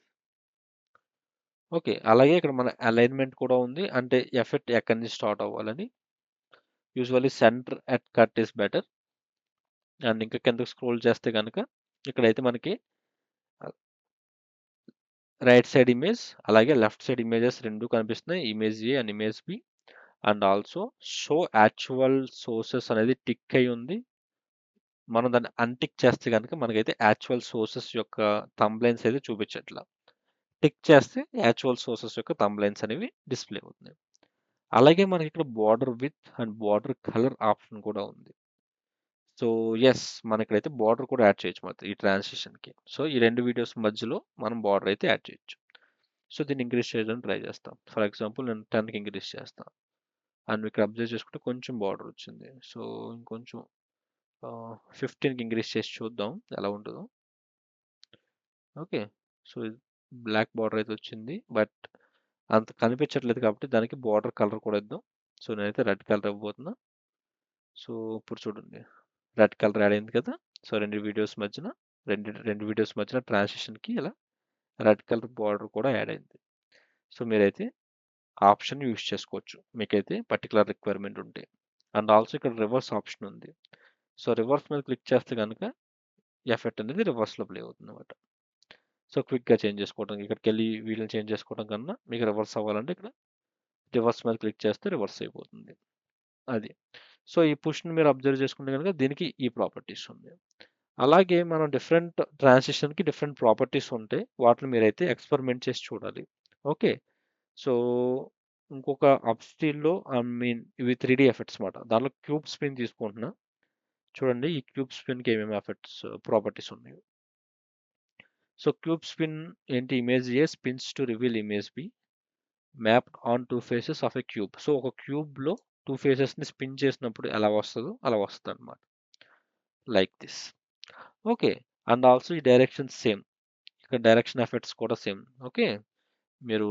ఓకే, అలాగే ఇక్కడ మన అలైన్మెంట్ కూడా ఉంది, అంటే ఎఫెక్ట్ ఎక్కడి నుంచి స్టార్ట్ అవ్వాలని. Usually centre at cut is better. And ఇంకా కిందకి స్క్రోల్ చేస్తే కనుక ఇక్కడైతే మనకి రైట్ సైడ్ ఇమేజ్ అలాగే లెఫ్ట్ సైడ్ ఇమేజెస్ రెండు కనిపిస్తున్నాయి, image A and image B. And also show actual sources అనేది టిక్ అయి ఉంది. మనం దాన్ని అన్టిక్ చేస్తే కనుక మనకైతే యాక్చువల్ సోర్సెస్ యొక్క థంబ్లైన్స్ అయితే చూపించట్లా. టిక్ చేస్తే యాక్చువల్ సోర్సెస్ యొక్క థంబ్లైన్స్ అనేవి డిస్ప్లే అవుతున్నాయి. అలాగే మనకి ఇక్కడ border with and border colour option కూడా ఉంది. సో ఎస్, మనం ఇక్కడైతే బార్డర్ కూడా యాడ్ చేయొచ్చు మొత్తం ఈ ట్రాన్సిషన్కి. సో ఈ రెండు వీడియోస్ మధ్యలో మనం బార్డర్ అయితే యాడ్ చేయొచ్చు. సో దీన్ని ఇంక్రీజ్ చేయడానికి ట్రై చేస్తాం. ఫర్ ఎగ్జాంపుల్ నేను 10కి ఇంక్రీజ్ చేస్తాను. అండ్ ఇక్కడ అబ్జర్వ్ చేసుకుంటే కొంచెం బార్డర్ వచ్చింది. సో ఇంకొంచెం 15కి ఇంక్రీజ్ చేసి చూద్దాం ఎలా ఉంటుందో. ఓకే, సో బ్లాక్ బార్డర్ అయితే వచ్చింది, బట్ అంత కనిపించట్లేదు కాబట్టి దానికి బార్డర్ కలర్ కూడా ఇద్దాం. సో నేనైతే రెడ్ కలర్ ఇవ్వబోతున్నా. సో ఇప్పుడు చూడండి, రెడ్ కలర్ యాడ్ అయింది కదా. సో రెండు వీడియోస్ మధ్యన ట్రాన్సిషన్కి ఇలా రెడ్ కలర్ బార్డర్ కూడా యాడ్ అయింది. సో మీరైతే ఆప్షన్ యూస్ చేసుకోవచ్చు మీకైతే పర్టికులర్ రిక్వైర్మెంట్ ఉంటే. అండ్ ఆల్సో ఇక్కడ రివర్స్ ఆప్షన్ ఉంది. సో రివర్స్ మీద క్లిక్ చేస్తే కనుక ఎఫెక్ట్ అనేది రివర్స్లో ప్లే అవుతుంది అనమాట. సో క్విక్గా చేంజ్ చేసుకోవడం, ఇక్కడికి వెళ్ళి వీడియోని చేంజ్ చేసుకోవడం కన్నా మీకు రివర్స్ అవ్వాలంటే ఇక్కడ రివర్స్ మీద క్లిక్ చేస్తే రివర్స్ అయిపోతుంది. అది. సో ఈ పుష్ని మీరు అబ్జర్వ్ చేసుకుంటే కనుక దీనికి ఈ ప్రాపర్టీస్ ఉంది. అలాగే మనం డిఫరెంట్ ట్రాన్సిషన్కి డిఫరెంట్ ప్రాపర్టీస్ ఉంటాయి, వాటిని మీరైతే ఎక్స్పెరిమెంట్ చేసి చూడాలి. ఓకే, సో ఇంకొక అప్స్టీల్లో ఇవి 3D ఎఫెక్ట్స్ మాట. దానిలో క్యూబ్ స్పిన్ తీసుకుంటున్నా. చూడండి ఈ క్యూబ్ స్పిన్కి ఏమేమి ఎఫెక్ట్స్ ప్రాపర్టీస్ ఉన్నాయి. సో క్యూబ్ స్పిన్ ఏంటి, image A spins to reveal image B mapped on two faces of a cube. So ఒక క్యూబ్లో టూ ఫేసెస్ని స్పిన్ చేసినప్పుడు ఎలా వస్తుందో అలా వస్తుంది అనమాట like this. Okay, and also ఈ డైరెక్షన్ సేమ్, ఇక్కడ డైరెక్షన్ ఎఫెక్ట్స్ కూడా సేమ్. ఓకే, మీరు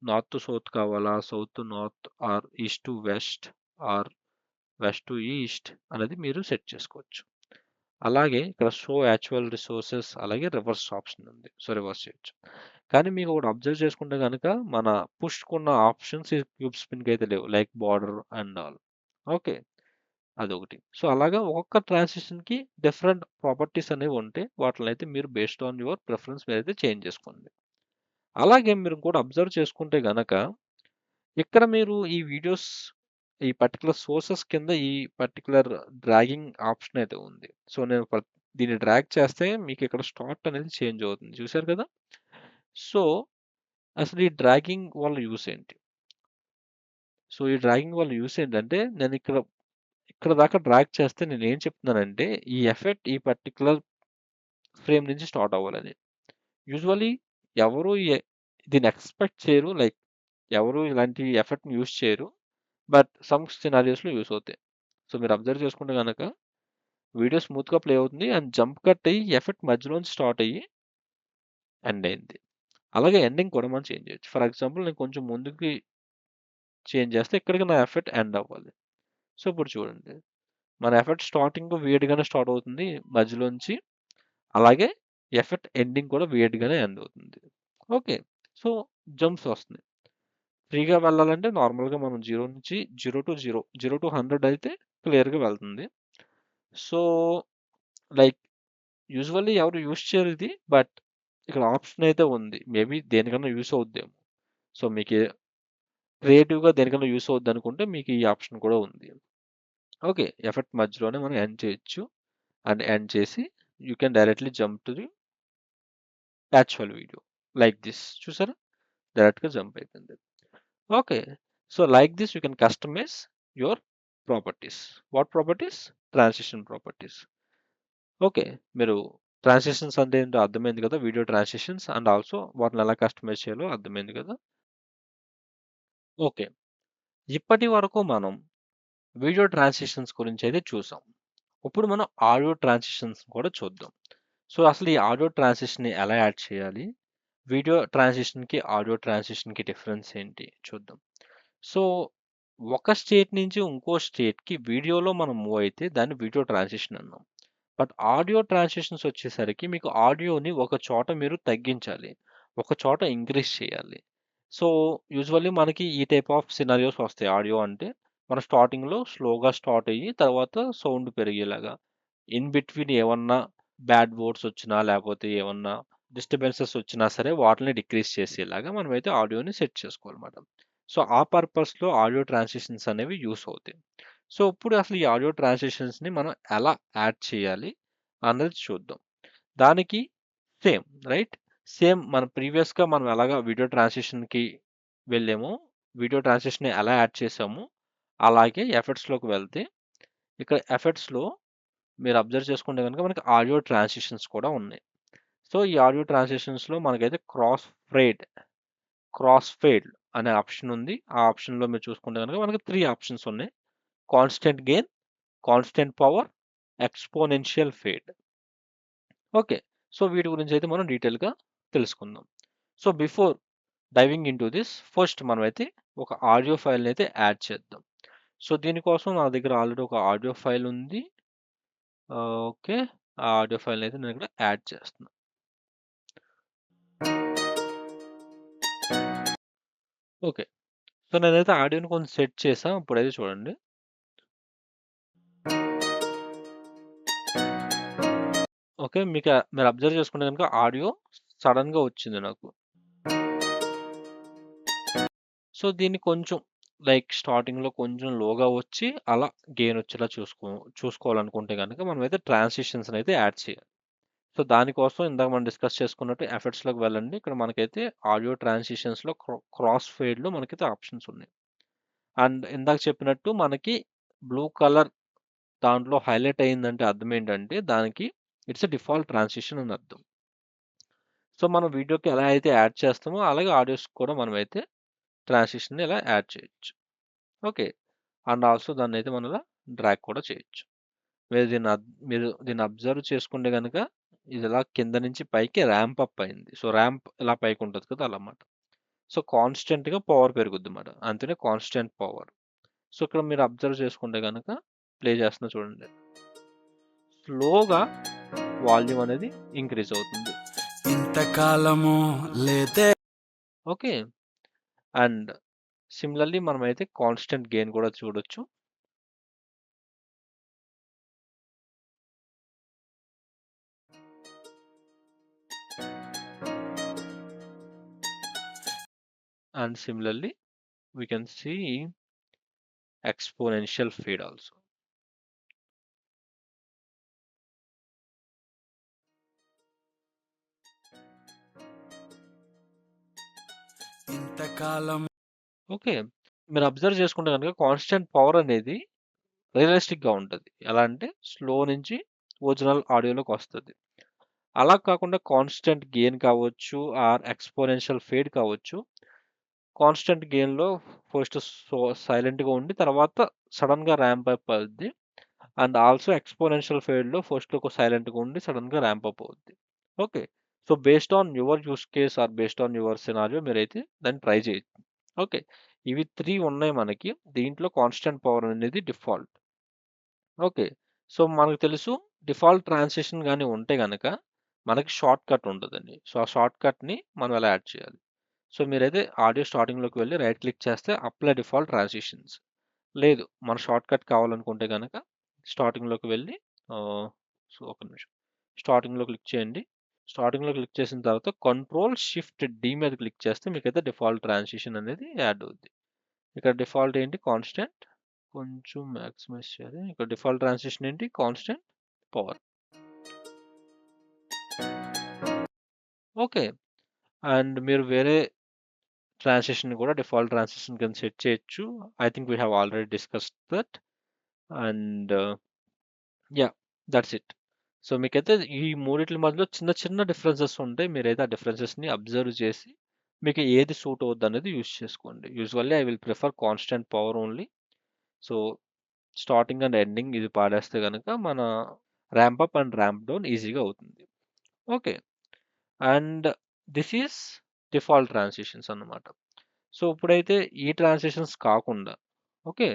నార్త్ టు సౌత్ కావాలా, south to north, or east to west, or west to east అనేది మీరు సెట్ చేసుకోవచ్చు. అలాగే ఇక్కడ షో యాక్చువల్ రిసోర్సెస్ అలాగే రివర్స్ ఆప్షన్ ఉంది. సో రివర్స్ చేయొచ్చు. కానీ మీకు ఒకటి అబ్జర్వ్ చేసుకుంటే కనుక మన పుష్కున్న ఆప్షన్స్ ఈ క్యూబ్ స్పిన్కి అయితే లేవు, like border and all. Okay, అదొకటి. సో అలాగా ఒక్కొక్క ట్రాన్సిషన్కి డిఫరెంట్ ప్రాపర్టీస్ అనేవి ఉంటాయి, వాటిని అయితే మీరు బేస్డ్ ఆన్ యువర్ ప్రిఫరెన్స్ మీద అయితే చేంజ్ చేసుకోండి. అలాగే మీరు కూడా అబ్జర్వ్ చేసుకుంటే గనక ఇక్కడ మీరు ఈ వీడియోస్ ఈ పర్టికులర్ సోర్సెస్ కింద ఈ పర్టికులర్ డ్రాగింగ్ ఆప్షన్ అయితే ఉంది. సో నేను దీన్ని డ్రాగ్ చేస్తే మీకు ఇక్కడ స్టార్ట్ అనేది చేంజ్ అవుతుంది, చూసారు కదా. సో అసలు ఈ డ్రాగింగ్ వల్ల యూస్ ఏంటి, సో ఈ డ్రాగింగ్ వల్ల యూస్ ఏంటంటే నేను ఇక్కడ దాకా డ్రాగ్ చేస్తే నేను ఏం చెప్తున్నానంటే ఈ ఎఫెక్ట్ ఈ పర్టికులర్ ఫ్రేమ్ నుంచి స్టార్ట్ అవ్వాలని. యూజువల్లీ ఎవరు దీన్ని ఎక్స్పెక్ట్ చేయరు, లైక్ ఎవరు ఇలాంటి ఎఫెక్ట్ని యూస్ చేయరు, బట్ సమ్ సినారియోస్లో యూస్ అవుతాయి. సో మీరు అబ్జర్వ్ చేసుకుంటే కనుక వీడియో స్మూత్గా ప్లే అవుతుంది అండ్ జంప్ కట్ అయ్యి ఎఫెక్ట్ మధ్యలోంచి స్టార్ట్ అయ్యి ఎండ్ అయింది. అలాగే ఎండింగ్ కూడా మనం చేంజ్ చేయొచ్చు. ఫర్ ఎగ్జాంపుల్ నేను కొంచెం ముందుకి చేంజ్ చేస్తే ఇక్కడికి నా ఎఫెక్ట్ ఎండ్ అవ్వాలి. సో ఇప్పుడు చూడండి, మన ఎఫెక్ట్ స్టార్టింగ్ వేడిగానే స్టార్ట్ అవుతుంది మధ్యలోంచి, అలాగే ఎఫెక్ట్ ఎండింగ్ కూడా వేడిగానే ఎండ్ అవుతుంది. ఓకే, సో జంప్స్ వస్తున్నాయి. ఫ్రీగా వెళ్ళాలంటే నార్మల్గా మనం 0 నుంచి 0 టు 0, 0 టు 100 అయితే క్లియర్గా వెళ్తుంది. సో లైక్ యూజువల్లీ ఎవరు యూస్ చేయరు ఇది, బట్ ఇక్కడ ఆప్షన్ అయితే ఉంది. మేబీ దేనికన్నా యూస్ అవుద్దేమో. సో మీకు క్రియేటివ్గా దేనికన్నా యూస్ అవుద్ది అనుకుంటే మీకు ఈ ఆప్షన్ కూడా ఉంది. ఓకే, ఎఫెక్ట్ మధ్యలోనే మనం ఎండ్ చేయొచ్చు. అండ్ ఎండ్ చేసి you can directly jump to the actual video like this. చూసారా, డైరెక్ట్గా జంప్ అయిపోయింది. Okay, so like this you can customise your properties. What properties? Transition properties. Okay, మీరు ట్రాన్సిషన్స్ అంటే ఏంటో అర్థమైంది కదా, వీడియో ట్రాన్సిషన్స్, అండ్ ఆల్సో వాటిని ఎలా కస్టమైజ్ చేయాలో అర్థమైంది కదా. ఓకే, ఇప్పటి వరకు మనం వీడియో ట్రాన్సిషన్స్ గురించి అయితే చూసాం. ఇప్పుడు మనం ఆడియో ట్రాన్సిషన్స్ కూడా చూద్దాం. సో అసలు ఈ ఆడియో ట్రాన్సిషన్ ఎలా యాడ్ చేయాలి, వీడియో ట్రాన్సిషన్కి ఆడియో ట్రాన్సిషన్కి డిఫరెన్స్ ఏంటి చూద్దాం. సో ఒక స్టేట్ నుంచి ఇంకో స్టేట్కి వీడియోలో మనం మూవ్ అయితే దాన్ని వీడియో ట్రాన్సిషన్ అన్నాం. బట్ ఆడియో ట్రాన్సిషన్స్ వచ్చేసరికి మీకు ఆడియోని ఒక చోట మీరు తగ్గించాలి, ఒక చోట ఇంక్రీజ్ చేయాలి. సో యూజువల్లీ మనకి ఈ టైప్ ఆఫ్ సినారియోస్ వస్తాయి. ఆడియో అంటే మన స్టార్టింగ్లో స్లోగా స్టార్ట్ అయ్యి తర్వాత సౌండ్ పెరిగేలాగా, ఇన్ బిట్వీన్ ఏమన్నా బ్యాడ్ వర్డ్స్ వచ్చినా లేకపోతే ఏమన్నా డిస్టర్బెన్సెస్ వచ్చినా సరే వాటిని డిక్రీజ్ చేసేలాగా మనమైతే ఆడియోని సెట్ చేసుకోవాలన్నమాట. సో ఆ పర్పస్లో ఆడియో ట్రాన్సిషన్స్ అనేవి యూస్ అవుతాయి. సో ఇప్పుడు అసలు ఈ ఆడియో ట్రాన్సిషన్స్ని మనం ఎలా యాడ్ చేయాలి అన్నది చూద్దాం. దానికి సేమ్ రైట్, సేమ్ మన ప్రీవియస్గా మనం ఎలాగా వీడియో ట్రాన్సిషన్కి వెళ్ళామో, వీడియో ట్రాన్సిషన్ ఎలా యాడ్ చేసామో అలాగే ఎఫెక్ట్స్లోకి వెళ్తే ఇక్కడ ఎఫెక్ట్స్లో మీరు అబ్జర్వ్ చేసుకుంటే కనుక మనకి ఆడియో ట్రాన్సిషన్స్ కూడా ఉన్నాయి. సో ఈ ఆడియో ట్రాన్సిషన్స్లో మనకైతే క్రాస్ ఫేడ్ అనే ఆప్షన్ ఉంది. ఆ ఆప్షన్లో మీరు చూసుకుంటే కనుక మనకి 3 ఆప్షన్స్ ఉన్నాయి: constant gain, constant power, exponential fade. Okay, so వీటి గురించి అయితే మనం డీటెయిల్గా తెలుసుకుందాం. So before diving in to this, first మనమైతే ఒక ఆడియో ఫైల్ని అయితే యాడ్ చేద్దాం. సో దీనికోసం నా దగ్గర ఆల్రెడీ ఒక ఆడియో ఫైల్ ఉంది. ఓకే, ఆ ఆడియో ఫైల్ అయితే నేను ఇక్కడ యాడ్ చేస్తున్నాను. ఓకే, సో నేనైతే ఆడియోని కొంచెం సెట్ చేసాను. ఇప్పుడైతే చూడండి. ఓకే, మీరు అబ్జర్వ్ చేసుకుంటే కనుక ఆడియో సడన్గా వచ్చింది నాకు. సో దీన్ని కొంచెం లైక్ స్టార్టింగ్లో కొంచెం లోగా వచ్చి అలా గెయిన్ వచ్చేలా చూసుకోవాలనుకుంటే కనుక మనమైతే ట్రాన్సిషన్స్ అయితే యాడ్ చేయాలి. సో దానికోసం ఇందాక మనం డిస్కస్ చేసుకున్నట్టు ఎఫెక్ట్స్లోకి వెళ్ళండి. ఇక్కడ మనకైతే ఆడియో ట్రాన్సిషన్స్లో క్రాస్ ఫేడ్లో మనకైతే ఆప్షన్స్ ఉన్నాయి. అండ్ ఇందాక చెప్పినట్టు మనకి బ్లూ కలర్ దాంట్లో హైలైట్ అయిందంటే అర్థం ఏంటంటే దానికి ఇట్స్ డిఫాల్ట్ ట్రాన్సిషన్ అని అర్థం. సో మనం వీడియోకి ఎలా అయితే యాడ్ చేస్తామో అలాగే ఆడియోస్ కూడా మనమైతే ట్రాన్సిషన్ ఇలా యాడ్ చేయొచ్చు. ఓకే, అండ్ ఆల్సో దాన్ని అయితే మనం ఇలా డ్రాగ్ కూడా చేయొచ్చు. మీరు దీన్ని అబ్జర్వ్ చేసుకుంటే కనుక ఇది ఇలా కింద నుంచి పైకి ర్యాంప్ అప్ అయింది. సో ర్యాంప్ ఇలా పైకి ఉంటుంది కదా, అలా అన్నమాట. సో కాన్స్టెంట్గా పవర్ పెరుగుద్ది అన్నమాట, అంతేనే కాన్స్టెంట్ పవర్. సో ఇక్కడ మీరు అబ్జర్వ్ చేసుకుంటే కనుక ప్లే చేస్తున్నా చూడండి, స్లోగా వాల్యూమ్ అనేది ఇంక్రీజ్ అవుతుంది. ఇంతకాలము లేతే ఓకే, అండ్ సిమిలర్లీ మనమైతే కాన్స్టెంట్ గెయిన్ కూడా చూడొచ్చు. And similarly, we can see exponential fade also. ఇంతకాలం ఓకే, మీరు అబ్జర్వ్ చేసుకుంటే కనుక కాన్స్టెంట్ పవర్ అనేది రియలిస్టిక్గా ఉంటుంది. ఎలా అంటే స్లో నుంచి ఒరిజినల్ ఆడియోలోకి వస్తుంది. అలా కాకుండా కాన్స్టెంట్ గెయిన్ కావచ్చు ఆర్ ఎక్స్పోనెన్షియల్ ఫేడ్ కావచ్చు. కాన్స్టెంట్ గెయిన్లో ఫస్ట్ సైలెంట్గా ఉండి తర్వాత సడన్గా ర్యాంప్ అప్ అవుద్ది. అండ్ ఆల్సో ఎక్స్పోనెన్షియల్ ఫేడ్లో ఫస్ట్ ఒక సైలెంట్గా ఉండి సడన్గా ర్యాంప్ అప్ అవుద్ది. Okay, so based on your use case or based on your scenario మీరైతే దాన్ని ట్రై చేయొచ్చు. ఓకే. ఇవి 3 ఉన్నాయి మనకి. దీంట్లో కాన్స్టెంట్ పవర్ అనేది డిఫాల్ట్. ఓకే. సో మనకు తెలుసు డిఫాల్ట్ ట్రాన్సిషన్ గాని ఉంటే గనక మనకి షార్ట్ కట్ ఉంటదండి. సో ఆ షార్ట్ కట్‌ని మనం ఎలా యాడ్ చేయాలి? సో మీరైతే ఆడియో స్టార్టింగ్‌లోకి వెళ్లి రైట్ క్లిక్ చేస్తే అప్లై డిఫాల్ట్ ట్రాన్సిషన్స్. లేదు మన షార్ట్ కట్ కావాలనుకుంటే గనక స్టార్టింగ్‌లోకి వెళ్ళి సో ఒక నిమిషం. స్టార్టింగ్‌లో క్లిక్ చేయండి. స్టార్టింగ్‌లో క్లిక్ చేసిన తర్వాత కంట్రోల్ షిఫ్ట్ డి మీద క్లిక్ చేస్తే మీకైతే డిఫాల్ట్ ట్రాన్సిషన్ అనేది యాడ్ అవుద్ది. ఇక్కడ డిఫాల్ట్ ఏంటి కాన్స్టెంట్. కొంచెం మాక్సిమైజ్ చేయాలి. ఇక్కడ డిఫాల్ట్ ట్రాన్సిషన్ ఏంటి కాన్స్టెంట్ పవర్. ఓకే. అండ్ మీరు వేరే ట్రాన్సిషన్ కూడా డిఫాల్ట్ ట్రాన్సిషన్ కింద సెట్ చేయొచ్చు. I think we have already discussed that. And yeah! That's it. So మీకైతే ఈ మూడిట్ల మధ్యలో చిన్న చిన్న డిఫరెన్సెస్ ఉంటాయి. మీరైతే ఆ డిఫరెన్సెస్‌ని అబ్జర్వ్ చేసి మీకు ఏది సూట్ అవుద్దనేది యూజ్ చేసుకోండి. Usually I will prefer constant power only. So starting and ending ఇది పాడేస్తే గనక మన ramp up and ramp down ఈజీగా అవుతుంది. Okay. And this is default transitions అన్నమాట. సో ఇప్పుడైతే ఈ ట్రాన్సిషన్స్ కాకుండా ఓకే.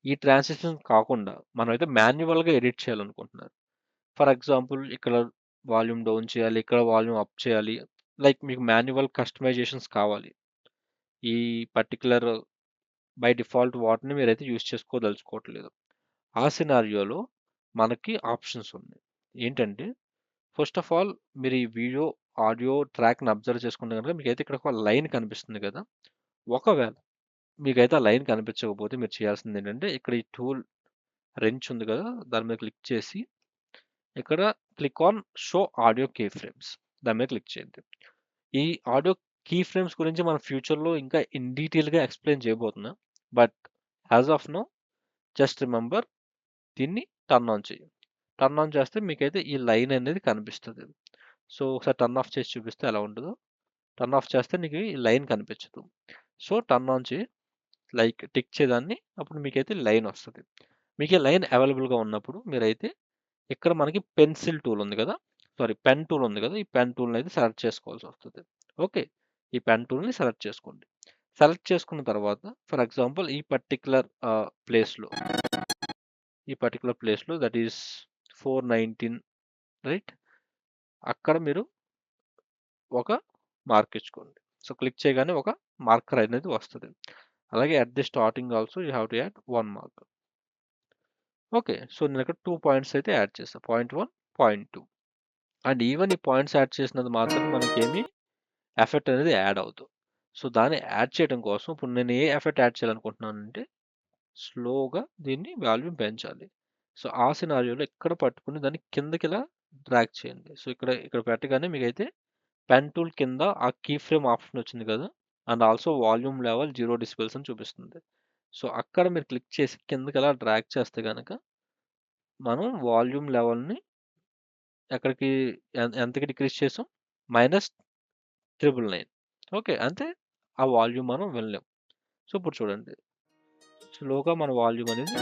ఈ ట్రాన్సిషన్స్ కాకుండా మనమైతే మాన్యువల్‌గా ఎడిట్ చేయాలనుకుంటున్నారు. ఫర్ ఎగ్జాంపుల్ ఇక్కడ వాల్యూమ్ డౌన్ చేయాలి, ఇక్కడ వాల్యూమ్ అప్ చేయాలి. లైక్ మీకు మాన్యువల్ కస్టమైజేషన్స్ కావాలి. ఈ పర్టిక్యులర్ బై డిఫాల్ట్ వాటిని మీరైతే యూజ్ చేసుకోదలుచుకోవట్లేదు. ఆ సినారియోలో మనకి ఆప్షన్స్ ఉన్నాయి. ఏంటంటే ఫస్ట్ ఆఫ్ ఆల్ మీరు ఈ వీడియో, ఆడియో ట్రాక్‌ని అబ్జర్వ్ చేసుకుంటే గనుక మీకైతే ఇక్కడ ఒక లైన్ కనిపిస్తుంది కదా! ఒకవేళ మీకైతే ఆ లైన్ కనిపించకపోతే మీరు చేయాల్సిందేంటంటే ఇక్కడ ఈ టూల్ రెంచ్ ఉంది కదా! దాని మీద క్లిక్ చేసి ఇక్కడ click on show audio key frames దాని మీద క్లిక్ చేయండి. ఈ ఆడియో కీ ఫ్రేమ్స్ గురించి మనం ఫ్యూచర్‌లో ఇంకా ఇన్ డీటెయిల్‌గా ఎక్స్‌ప్లెయిన్ చేయబోతున్నా. But as of now just remember దీన్ని టర్న్ ఆన్ చేయండి. టర్న్ ఆన్ చేస్తే మీకైతే ఈ లైన్ అనేది కనిపిస్తది. సో ఒకసారి టర్న్ ఆఫ్ చేసి చూపిస్తే ఎలా ఉంటదో. టర్న్ ఆఫ్ చేస్తే నీకు ఈ లైన్ కనిపించదు. సో టర్న్ ఆన్ చేయి. లైక్ టిక్ చేయదాన్ని అప్పుడు మీకైతే లైన్ వస్తది. మీకు ఈ లైన్ అవైలబుల్‌గా ఉన్నప్పుడు మీరైతే ఇక్కడ మనకి పెన్సిల్ టూల్ ఉంది కదా! సారీ పెన్ టూల్ ఉంది కదా! ఈ పెన్ టూల్‌ని అయితే సెలెక్ట్ చేసుకోవాల్సి వస్తది. ఓకే. ఈ పెన్ టూల్‌ని సెలెక్ట్ చేసుకోండి. సెలెక్ట్ చేసుకున్న తర్వాత ఫర్ ఎగ్జాంపుల్ ఈ పర్టిక్యులర్ ప్లేస్‌లో దట్ ఈస్ 419 రైట్? అక్కడ మీరు ఒక మార్క్ ఇచ్చుకోండి. సో క్లిక్ చేయగానే ఒక మార్కర్ అనేది వస్తది. అలాగే at the starting also you have to add 1 marker. Okay. So నేనిక్కడ 2 పాయింట్స్ అయితే యాడ్ చేశా. Point 1, point 2. అండ్ ఈవెన్ ఈ పాయింట్స్ యాడ్ చేసినంత మాత్రాన మనకేమి ఎఫెక్ట్ అనేది యాడ్ అవ్వదు. సో దాన్ని యాడ్ చేయడం కోసం ఇప్పుడు నేను ఏ ఎఫెక్ట్ యాడ్ చేయాలనుకుంటున్నానంటే స్లోగా దీన్ని వాల్యూమ్ పెంచాలి. సో ఆ సినారియోలో ఇక్కడ పట్టుకొని దాన్ని కిందకిలా డ్రాగ్ చేయండి. సో ఇక్కడ పెట్టగానే మీకైతే పెన్ టూల్ కింద ఆ కీ ఫ్రేమ్ ఆప్షన్ వచ్చింది కదా! And also volume level 0 decibels అని చూపిస్తుంది. సో అక్కడ మీరు క్లిక్ చేసి కిందకి అలా డ్రాగ్ చేస్తే గనక మనం వాల్యూమ్ లెవెల్‌ని ఎక్కడికి ఎంతకి డిక్రీజ్ చేసాం? -999. ఓకే. అంతే ఆ వాల్యూమ్ మనం వినలేం. సో ఇప్పుడు చూడండి. స్లోగా మన వాల్యూమ్ అనేది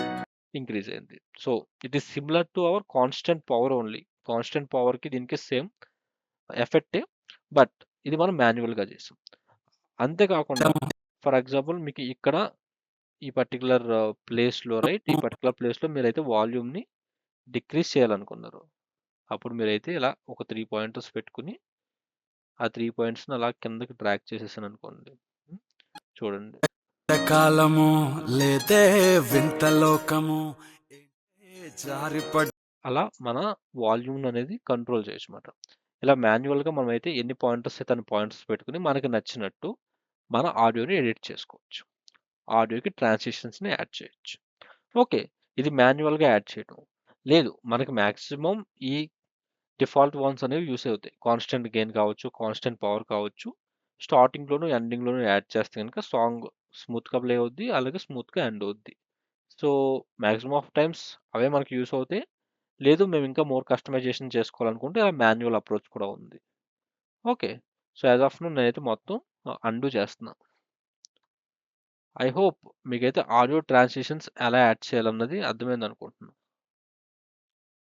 ఇంక్రీజ్ అయింది. So it is similar to our constant power only. Constant పవర్‌కి దీనికి సేమ్ ఎఫెక్టే. బట్ ఇది మనం మాన్యువల్‌గా చేసాం. అంతే కాకుండా ఫర్ ఎగ్జాంపుల్ మీకు ఇక్కడ ఈ పర్టిక్యులర్ ప్లేస్‌లో రైట్? ఈ పర్టిక్యులర్ ప్లేస్‌లో మీరైతే వాల్యూమ్‌ని డిక్రీజ్ చేయాలనుకున్నారు. అప్పుడు మీరైతే ఇలా ఒక 3 పాయింటర్స్ పెట్టుకొని ఆ 3 పాయింట్స్‌ని అలా కిందకి డ్రాగ్ చేసేసాననుకోండి. హ్మ్. చూడండి. కాలము లేదే వింత లోకము జారిపడ్ అలా మన వాల్యూమ్ అనేది కంట్రోల్ చేయొచ్చన్నమాట. ఇలా మాన్యువల్‌గా మనమైతే ఎన్ని పాయింటర్స్ అయితే అన్ని పాయింటర్స్ పెట్టుకొని మనకి నచ్చినట్టు మన ఆడియోని ఎడిట్ చేసుకోవచ్చు. ఆడియోకి ట్రాన్సిషన్స్‌ని యాడ్ చేయొచ్చు. ఓకే. ఇది మాన్యువల్‌గా యాడ్ చేయడం. లేదు మనకి మాక్సిమం ఈ డిఫాల్ట్ వన్స్ అనేవి యూజ్ అవుతాయి. కాన్స్టెంట్ గెయిన్ కావచ్చు, కాన్స్టెంట్ పవర్ కావచ్చు. స్టార్టింగ్‌లోను, ఎండింగ్‌లోను యాడ్ చేస్తే గనుక సాంగ్ స్మూత్‌గా ప్లే అవుద్ది. అలాగే స్మూత్‌గా ఎండ్ అవుద్ది. సో, మాక్సిమం ఆఫ్ టైమ్స్ అవే మనకి యూజ్ అవుతాయి. లేదు మేము ఇంకా మోర్ కస్టమైజేషన్ చేసుకోవాలనుకుంటే అలా మాన్యువల్ అప్రోచ్ కూడా ఉంది. Okay. So, as of now నేనైతే మొత్తం అండు చేస్తున్నా. ఐ హోప్ మీకైతే ఆడియో ట్రాన్సిషన్స్ ఎలా యాడ్ చేయాలన్నది అర్థమైందనుకుంటున్నా.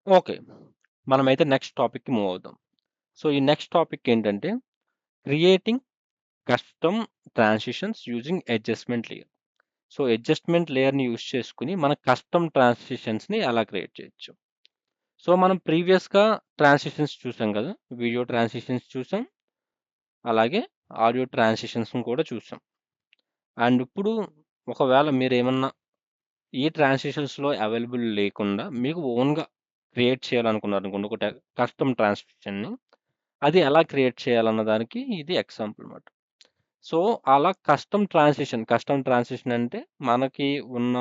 ఓకే. మనమైతే నెక్స్ట్ టాపిక్‌కి మూవ్ అవుదాం. సో ఈ నెక్స్ట్ టాపిక్ ఏంటంటే creating custom transitions using adjustment layer. So adjustment లేయర్ని యూజ్ చేసుకుని మన కస్టమ్ ట్రాన్సిషన్స్ని ఎలా క్రియేట్ చేయొచ్చు. సో మనం ప్రీవియస్గా ట్రాన్సిషన్స్ చూసాం కదా, వీడియో ట్రాన్సిషన్స్ చూసాం, అలాగే ఆడియో ట్రాన్సిషన్స్ కూడా చూసాం. అండ్ ఇప్పుడు ఒకవేళ మీరు ఏమన్నా ఈ ట్రాన్సిషన్స్లో అవైలబుల్ లేకుండా మీకు ఓన్గా క్రియేట్ చేయాలనుకున్నారు అనుకోండి ఒక కస్టమ్ ట్రాన్సిషన్ని, అది ఎలా క్రియేట్ చేయాలన్న దానికి ఇది ఎగ్జాంపుల్ అన్నమాట. సో అలా కస్టమ్ ట్రాన్సిషన్ అంటే మనకి ఉన్న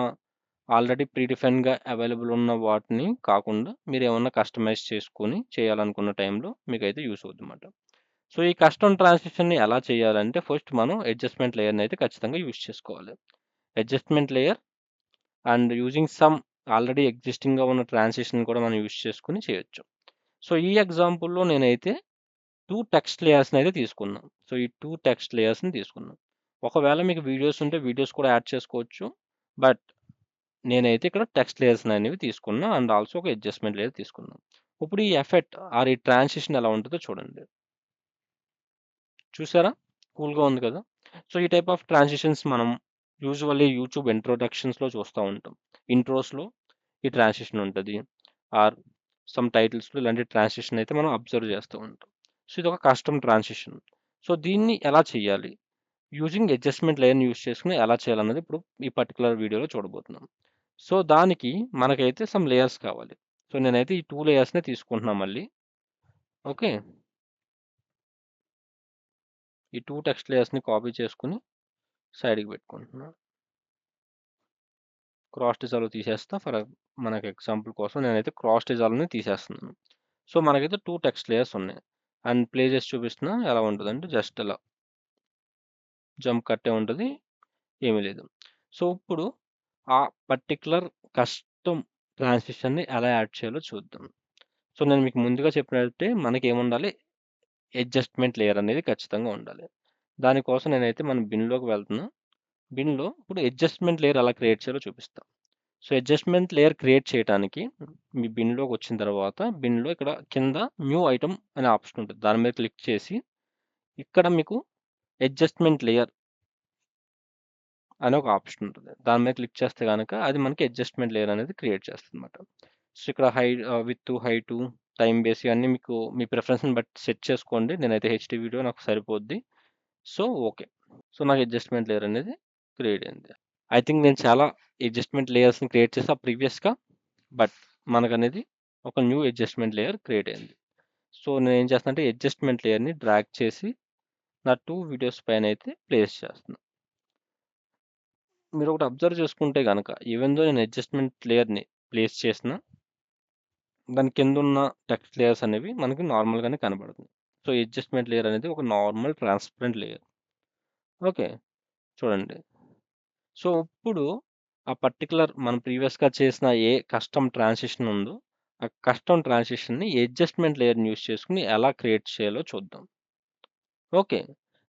ఆల్రెడీ ప్రీడిఫైన్గా అవైలబుల్ ఉన్న వాటిని కాకుండా మీరు ఏమన్నా కస్టమైజ్ చేసుకొని చేయాలనుకున్న టైంలో మీకైతే యూస్ అవుతుంది అన్నమాట. సో ఈ కస్టమ్ ట్రాన్సిషన్ని ఎలా చేయాలంటే ఫస్ట్ మనం అడ్జస్ట్మెంట్ లేయర్ని అయితే ఖచ్చితంగా యూస్ చేసుకోవాలి. Adjustment layer and using some already ఎగ్జిస్టింగ్గా ఉన్న ట్రాన్సిషన్ కూడా మనం యూస్ చేసుకుని చేయొచ్చు. సో ఈ ఎగ్జాంపుల్లో నేనైతే 2 టెక్స్ట్ లేయర్స్ని అయితే తీసుకున్నాం. సో ఈ 2 టెక్స్ట్ లేయర్స్ని తీసుకున్నాం. ఒకవేళ మీకు వీడియోస్ ఉంటే వీడియోస్ కూడా యాడ్ చేసుకోవచ్చు, బట్ నేనైతే ఇక్కడ టెక్స్ట్ లేయర్స్ అనేవి తీసుకున్నా అండ్ ఆల్సో ఒక అడ్జస్ట్మెంట్ లేయర్ తీసుకున్నాం. ఇప్పుడు ఈ ఎఫెక్ట్ ఆర్ ఈ ట్రాన్సిషన్ ఎలా ఉంటుందో చూడండి. చూసారా, కూల్గా ఉంది కదా. సో ఈ టైప్ ఆఫ్ ట్రాన్సిషన్స్ మనం యూజువల్లీ యూట్యూబ్ ఇంట్రొడక్షన్స్లో చూస్తూ ఉంటాం. ఇంట్రోస్లో ఈ ట్రాన్సిషన్ ఉంటుంది, ఆర్ సమ్ టైటిల్స్లో ఇలాంటి ట్రాన్సిషన్ అయితే మనం అబ్జర్వ్ చేస్తూ ఉంటాం. సో ఇది ఒక కస్టమ్ ట్రాన్సిషన్. సో దీన్ని ఎలా చేయాలి, యూజింగ్ అడ్జస్ట్మెంట్ లేయర్ని యూజ్ చేసుకుని ఎలా చేయాలన్నది ఇప్పుడు ఈ పర్టికులర్ వీడియోలో చూడబోతున్నాం. సో దానికి మనకైతే సమ్ లేయర్స్ కావాలి. సో నేనైతే ఈ 2 లేయర్స్నే తీసుకుంటున్నాను మళ్ళీ. ఓకే, ఈ 2 టెక్స్ట్ లేయర్స్ని కాపీ చేసుకుని సైడ్కి పెట్టుకుంటున్నాను. క్రాస్ డిజాల్వ్ తీసేస్తా మనకి ఎగ్జాంపుల్ కోసం నేనైతే క్రాస్ డిజాల్వ్ని తీసేస్తున్నాను. సో మనకైతే 2 టెక్స్ట్ లేయర్స్ ఉన్నాయి అండ్ ప్లే చేసి చూపిస్తున్నా ఎలా ఉంటుందంటే జస్ట్ అలా జంప్ కట్టే ఉంటుంది, ఏమీ లేదు. సో ఇప్పుడు ఆ పర్టికులర్ కస్టమ్ ట్రాన్సిషన్ని ఎలా యాడ్ చేయాలో చూద్దాం. సో నేను మీకు ముందుగా చెప్పినట్టే మనకి ఏముండాలి, అడ్జస్ట్మెంట్ లేయర్ అనేది ఖచ్చితంగా ఉండాలి. దానికోసం నేనైతే మన బిన్లోకి వెళ్తున్నా. బిన్లో ఇప్పుడు అడ్జస్ట్మెంట్ లేయర్ ఎలా క్రియేట్ చేయాలో చూపిస్తాను. సో అడ్జస్ట్మెంట్ లేయర్ క్రియేట్ చేయడానికి మీ బిన్లోకి వచ్చిన తర్వాత బిన్లో ఇక్కడ కింద న్యూ ఐటమ్ అనే ఆప్షన్ ఉంటుంది, దాని మీద క్లిక్ చేసి ఇక్కడ మీకు అడ్జస్ట్మెంట్ లేయర్ అనే ఒక ఆప్షన్ ఉంటుంది, దాని మీద క్లిక్ చేస్తే కనుక అది మనకి అడ్జస్ట్మెంట్ లేయర్ అనేది క్రియేట్ చేస్తుంది అనమాట. సో ఇక్కడ విత్ హైటు టైం బేస్ ఇవన్నీ మీకు మీ ప్రిఫరెన్స్ని బట్టి సెట్ చేసుకోండి. నేనైతే హెచ్డి వీడియో నాకు సరిపోద్ది. సో ఓకే, సో నాకు అడ్జస్ట్మెంట్ లేయర్ అనేది క్రియేట్ అయింది. ఐ థింక్ నేను చాలా అడ్జస్ట్మెంట్ లేయర్స్ని క్రియేట్ చేసా ప్రీవియస్గా, బట్ మనకనేది ఒక న్యూ అడ్జస్ట్మెంట్ లేయర్ క్రియేట్ అయింది. సో నేను ఏం చేస్తాను అంటే అడ్జస్ట్మెంట్ లేయర్ని డ్రాగ్ చేసి నా 2 వీడియోస్ పైన అయితే ప్లేస్ చేస్తున్నాను. మీరు ఒకటి అబ్జర్వ్ చేసుకుంటే కనుక ఈవెన్ దో నేను అడ్జస్ట్మెంట్ లేయర్ని ప్లేస్ చేసిన దాని కింద ఉన్న టెక్స్ట్ లేయర్స్ అనేవి మనకి నార్మల్గానే కనబడుతుంది. సో అడ్జస్ట్మెంట్ లేయర్ అనేది ఒక నార్మల్ ట్రాన్స్పరెంట్ లేయర్. ఓకే, చూడండి. సో ఇప్పుడు ఆ పర్టికులర్ మనం ప్రీవియస్గా చేసిన ఏ కస్టమ్ ట్రాన్సిషన్ ఉందో ఆ కస్టమ్ ట్రాన్సిషన్ని అడ్జస్ట్మెంట్ లేయర్ని యూస్ చేసుకుని ఎలా క్రియేట్ చేయాలో చూద్దాం. ఓకే,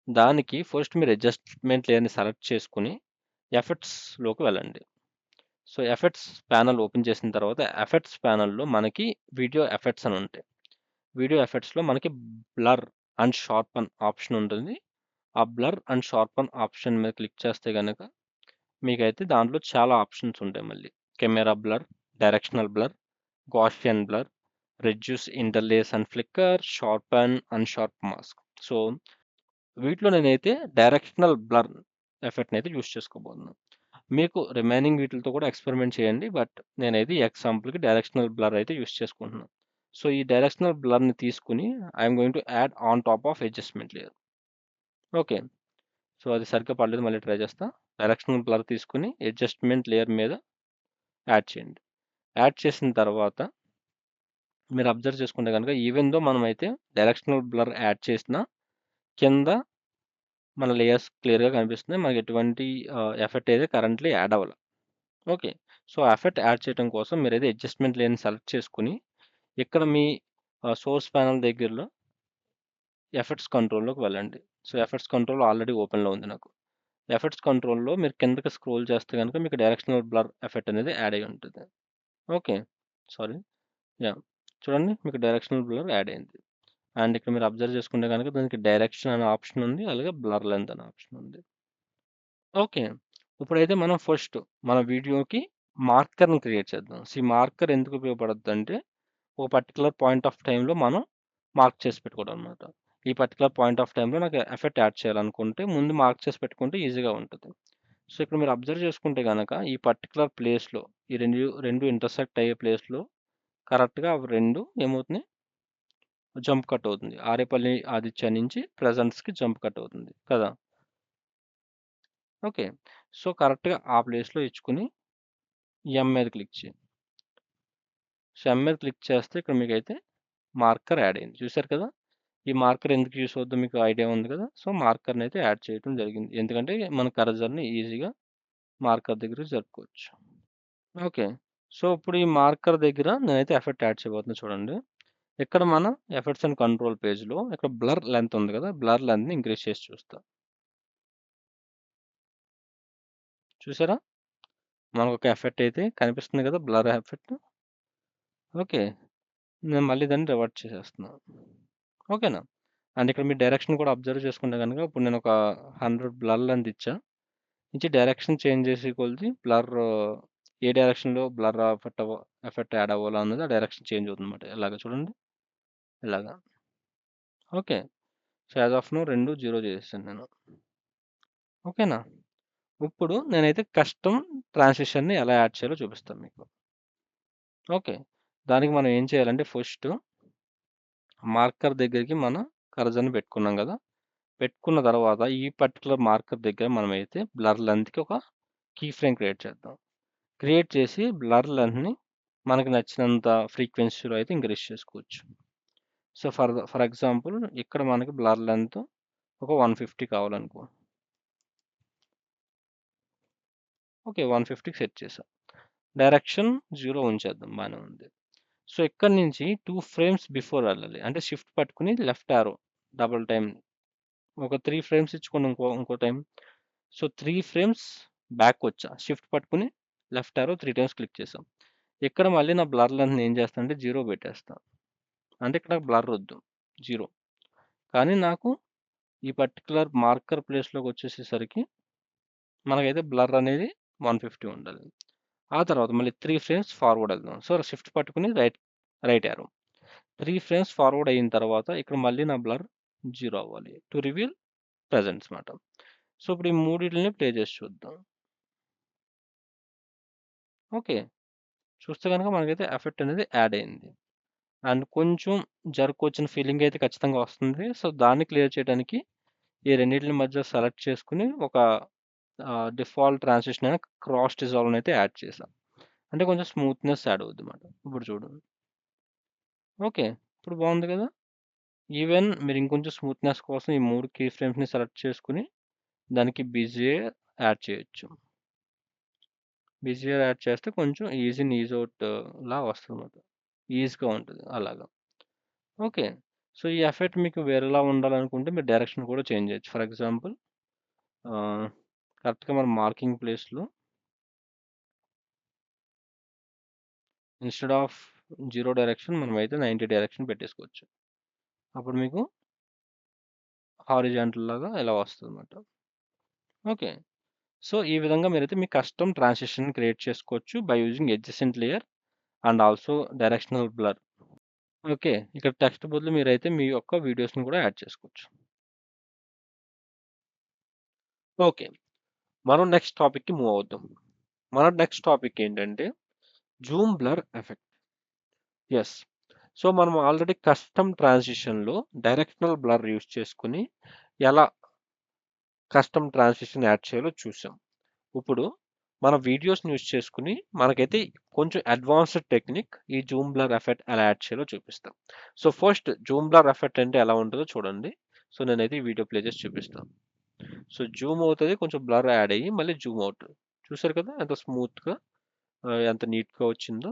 దానికి ఫస్ట్ మీరు అడ్జస్ట్మెంట్ లేయర్ని సెలెక్ట్ చేసుకుని ఎఫెక్ట్స్లోకి వెళ్ళండి. సో ఎఫెక్ట్స్ ప్యానల్ ఓపెన్ చేసిన తర్వాత ఎఫెక్ట్స్ ప్యానల్లో మనకి వీడియో ఎఫెక్ట్స్ అని ఉంటాయి. వీడియో ఎఫెక్ట్స్లో మనకి బ్లర్ అండ్ షార్పన్ ఆప్షన్ ఉంటుంది. ఆ బ్లర్ అండ్ షార్పన్ ఆప్షన్ మీద క్లిక్ చేస్తే కనుక మీకైతే దాంట్లో చాలా ఆప్షన్స్ ఉంటాయి. మళ్ళీ camera blur, directional blur, Gaussian blur, reduce interlace and flicker, sharpen, unsharp mask. So వీటిలో నేనైతే డైరెక్షనల్ బ్లర్ ఎఫెక్ట్ని అయితే యూస్ చేసుకోబోతున్నాను. మీకు రిమైనింగ్ వీటితో కూడా ఎక్స్పెరిమెంట్ చేయండి, బట్ నేనైతే ఎగ్జాంపుల్కి డైరెక్షనల్ బ్లర్ అయితే యూస్ చేసుకుంటున్నాను. సో ఈ డైరెక్షనల్ బ్లర్ని తీసుకుని I'm going to add on top of adjustment layer. Okay, so అది సరిగ్గా పడలేదు, మళ్ళీ ట్రై చేస్తా. డైరెక్షనల్ బ్లర్ తీసుకుని అడ్జస్ట్మెంట్ లేయర్ మీద యాడ్ చేయండి. యాడ్ చేసిన తర్వాత మీరు అబ్జర్వ్ చేసుకుంటే కనుక ఈవెన్ దో మనం అయితే డైరెక్షనల్ బ్లర్ యాడ్ చేసిన కింద మన లేయర్స్ క్లియర్గా కనిపిస్తుంది, మనకి ఎటువంటి ఎఫెక్ట్ అయితే కరెంట్లీ యాడ్ అవ్వాలి. ఓకే, సో ఎఫెక్ట్ యాడ్ చేయడం కోసం మీరు అయితే అడ్జస్ట్మెంట్ లేయర్ని సెలెక్ట్ చేసుకుని ఇక్కడ మీ సోర్స్ ప్యానల్ దగ్గరలో ఎఫెక్ట్స్ కంట్రోల్లోకి వెళ్ళండి. సో ఎఫెక్ట్స్ కంట్రోల్ ఆల్రెడీ ఓపెన్లో ఉంది నాకు. ఎఫెక్ట్స్ కంట్రోల్‌లో మీరు కిందకి స్క్రోల్ చేస్తే గనుక మీకు డైరెక్షనల్ బ్లర్ ఎఫెక్ట్ అనేది యాడ్ అయ్యి ఉంటది. Okay, sorry. యాహ్! చూడండి మీకు డైరెక్షనల్ బ్లర్ యాడ్ అయింది. అండ్ ఇక్కడ మీరు అబ్జర్వ్ చేసుకుంటే కనుక దానికి డైరెక్షన్ అనే ఆప్షన్ ఉంది. అలాగే బ్లర్ లెంత్ అనే ఆప్షన్ ఉంది. ఓకే. ఇప్పుడైతే మనం ఫస్ట్ మన వీడియోకి మార్కర్‌ని క్రియేట్ చేద్దాం. మార్కర్ ఎందుకు ఉపయోగపడుద్దంటే, ఒక పర్టిక్యులర్ పాయింట్ ఆఫ్ టైమ్‌లో మనం మార్క్ చేసి పెట్టుకోవడం అనమాట. ఈ పర్టిక్యులర్ పాయింట్ ఆఫ్ టైమ్‌లో నాకు ఎఫెక్ట్ యాడ్ చేయాలనుకుంటే ముందు మార్క్ చేసి పెట్టుకుంటే ఈజీగా ఉంటది. సో, ఇక్కడ మీరు అబ్జర్వ్ చేసుకుంటే గనక ఈ పర్టిక్యులర్ ప్లేస్‌లో ఈ 2 ఇంటర్సెక్ట్ అయ్యే ప్లేస్‌లో కరెక్ట్‌గా అవి 2 ఏమవుతున్నాయి? జంప్ కట్ అవుతుంది. ఆరేపల్లి ఆదిత్య నుంచి ప్రెజెంట్స్‌కి జంప్ కట్ అవుతుంది కదా! ఓకే. సో, కరెక్ట్‌గా ఆ ప్లేస్‌లో ఇచ్చుకొని ఎమ్ మీద క్లిక్ చేయండి. సో, ఎమ్ మీద క్లిక్ చేస్తే ఇక్కడ మీకైతే మార్కర్ యాడ్ అయింది. చూసారు కదా! ఈ మార్కర్ ఎందుకు యూజ్ అవుద్దో మీకు ఐడియా ఉంది కదా! సో, మార్కర్‌నైతే యాడ్ చేయడం జరిగింది. ఎందుకంటే మన కర్సర్‌ని ఈజీగా మార్కర్ దగ్గరికి జరుపుకోవచ్చు. ఓకే. సో, ఇప్పుడు ఈ మార్కర్ దగ్గర నేనైతే ఎఫెక్ట్ యాడ్ చేయబోతున్నా చూడండి. ఇక్కడ మన ఎఫెక్ట్స్ అండ్ కంట్రోల్ పేజ్‌లో ఇక్కడ బ్లర్ లెంత్ ఉంది కదా! బ్లర్ లెంత్‌ని ఇంక్రీజ్ చేసి చూస్తా. చూసారా? మనకొక ఎఫెక్ట్ అయితే కనిపిస్తుంది కదా! Blur effect. ఓకే. నేను మళ్ళీ దాన్ని రివర్ట్ చేసేస్తున్నాను. ఓకేనా? అండ్ ఇక్కడ మీరు డైరెక్షన్ కూడా అబ్జర్వ్ చేసుకుంటే గనుక ఇప్పుడు నేనొక 100 బ్లర్ లెంత్ ఇచ్చా. ఇచ్చి డైరెక్షన్ చేంజ్ చేసే కొద్దీ బ్లర్ ఏ డైరెక్షన్‌లో బ్లర్ ఎఫెక్ట్ యాడ్ అవ్వాలో అన్నది ఆ డైరెక్షన్ చేంజ్ అవుతుందన్నమాట. ఇలాగ చూడండి. ఇలాగా. Okay. So, as of now 2 0 చేసేసాను నేను. ఓకేనా? ఇప్పుడు నేనైతే కస్టమ్ ట్రాన్సిషన్‌ని ఎలా యాడ్ చేయాలో చూపిస్తాను మీకు. ఓకే. దానికి మనం ఏం చేయాలంటే ఫస్ట్ మార్కర్ దగ్గరికి మన కర్సర్‌ని పెట్టుకున్నాం గదా! పెట్టుకున్న తర్వాత ఈ పర్టిక్యులర్ మార్కర్ దగ్గర మనమైతే బ్లర్ లెంగ్త్‌కి ఒక కీ ఫ్రేమ్ క్రియేట్ చేద్దాం. క్రియేట్ చేసి బ్లర్ లెంగ్త్‌ని మనకు నచ్చినంత ఫ్రీక్వెన్సీలో అయితే ఇంక్రీజ్ చేసుకోవచ్చు. సో, ఫర్ ఎగ్జాంపుల్ ఇక్కడ మనకి బ్లర్ లెంగ్త్ ఒక 150 కావాలనుకో. ఓకే. 150కి సెట్ చేసా. డైరెక్షన్ 0 ఉంచేద్దాం బానే ఉంది. సో, ఇక్కడి నుంచి 2 ఫ్రేమ్స్ బిఫోర్ వెళ్ళాలి. అంటే షిఫ్ట్ పట్టుకొని లెఫ్ట్ యారో డబుల్ టైమ్ ఒక 3 ఫ్రేమ్స్ ఇచ్చుకోండి ఇంకో టైమ్. సో, 3 ఫ్రేమ్స్ బ్యాక్‌కొచ్చా. షిఫ్ట్ పట్టుకొని లెఫ్ట్ యారో 3 టైమ్స్ క్లిక్ చేశాం. ఇక్కడ మళ్ళీ నా బ్లర్ లెంగ్త్‌ని ఏం చేస్తానంటే 0 పెట్టేస్తా. అంటే ఇక్కడ నాకు బ్లర్ వద్దు. 0. కానీ నాకు ఈ పర్టిక్యులర్ మార్కర్ ప్లేస్‌లోకొచ్చేసేసరికి మనకైతే బ్లర్ అనేది 150 ఉండాలి. ఆ తర్వాత మళ్ళీ 3 ఫ్రేమ్స్ ఫార్వర్డ్ వెళ్దాం. సో, షిఫ్ట్ పట్టుకొని రైట్ యారో. 3 ఫ్రేమ్స్ ఫార్వర్డ్ అయిన తర్వాత ఇక్కడ మళ్ళీ నా బ్లర్ 0 అవ్వాలి. టు రివీల్ ప్రెజెంట్స్ మాట. సో, ఇప్పుడు ఈ మూడిటిలిని ప్లే చేసి చూద్దాం. ఓకే. చూస్తే గనుక మనకైతే ఎఫెక్ట్ అనేది యాడ్ అయింది. అండ్ కొంచెం జర్కొచ్చిన ఫీలింగ్ అయితే ఖచ్చితంగా వస్తుంది. సో, దాన్ని క్లియర్ చేయడానికి ఈ రెండిట్లి మధ్య సెలెక్ట్ చేసుకొని ఒక డిఫాల్ట్ ట్రాన్సిషన్ అయిన క్రాస్ డిజాల్వ్‌ని అయితే యాడ్ చేశా. అంటే కొంచెం స్మూత్‌నెస్ యాడ్ అవుద్దన్నమాట. ఇప్పుడు చూడు. ఓకే. ఇప్పుడు బావుంది కదా! ఈవెన్ మీరు ఇంకొంచెం స్మూత్‌నెస్ కోసం ఈ 3 కీ ఫ్రేమ్స్‌ని సెలెక్ట్ చేసుకొని దానికి బీజియర్ యాడ్ చేయొచ్చు. బీజియర్ యాడ్ చేస్తే కొంచెం ఈజ్ ఇన్, ఈజ్ ఔట్ లా వస్తదన్నమాట. ఈజీగా ఉంటది అలాగా. ఓకే. సో, ఈ ఎఫెక్ట్ మీకు వేరేలా ఉండాలనుకుంటే మీరు డైరెక్షన్ కూడా చేంజ్ చేయొచ్చు. ఫర్ ఎగ్జాంపుల్ ఆహ్, కరెక్ట్‌గా మన మార్కింగ్ ప్లేస్‌లో ఇన్‌స్టెడ్ ఆఫ్ 0 డైరెక్షన్ మనమైతే 90 డైరెక్షన్ పెట్టేసుకోవచ్చు. అప్పుడు మీకు హారిజాంటల్ లాగా ఇలా వస్తదన్నమాట. ఓకే. సో, ఈ విధంగా మీరైతే మీ కస్టమ్ ట్రాన్సిషన్ క్రియేట్ చేసుకోవచ్చు by using adjacent layer and also directional blur. Okay. ఇక్కడ టెక్స్ట్ బదులు మీరైతే మీ యొక్క వీడియోస్‌ని కూడా యాడ్ చేసుకోవచ్చు. ఓకే. మనం నెక్స్ట్ టాపిక్‌కి మూవ్ అవుదాం. మన నెక్స్ట్ టాపిక్ ఏంటంటే zoom blur effect. Yes. So, మనం ఆల్రెడీ కస్టమ్ ట్రాన్సిషన్‌లో డైరెక్షనల్ బ్లర్ యూజ్ చేసుకొని ఎలా కస్టమ్ ట్రాన్సిషన్ యాడ్ చేయాలో చూసాం. ఇప్పుడు మన వీడియోస్‌ని యూజ్ చేసుకొని మనకైతే కొంచెం అడ్వాన్స్‌డ్ టెక్నిక్ ఈ జూమ్ బ్లర్ ఎఫెక్ట్ ఎలా యాడ్ చేయాలో చూపిస్తాం. So, first Zoom blur effect అంటే ఎలా ఉంటదో చూడండి. సో, నేనైతే ఈ వీడియో ప్లే చేసి చూపిస్తాను. సో, జూమ్ అవుతది. కొంచెం బ్లర్ యాడ్ అయ్యి మళ్ళీ జూమ్ అవుట్. చూసారు కదా! ఎంత స్మూత్‌గా ఎంత నీట్‌గా వచ్చిందో.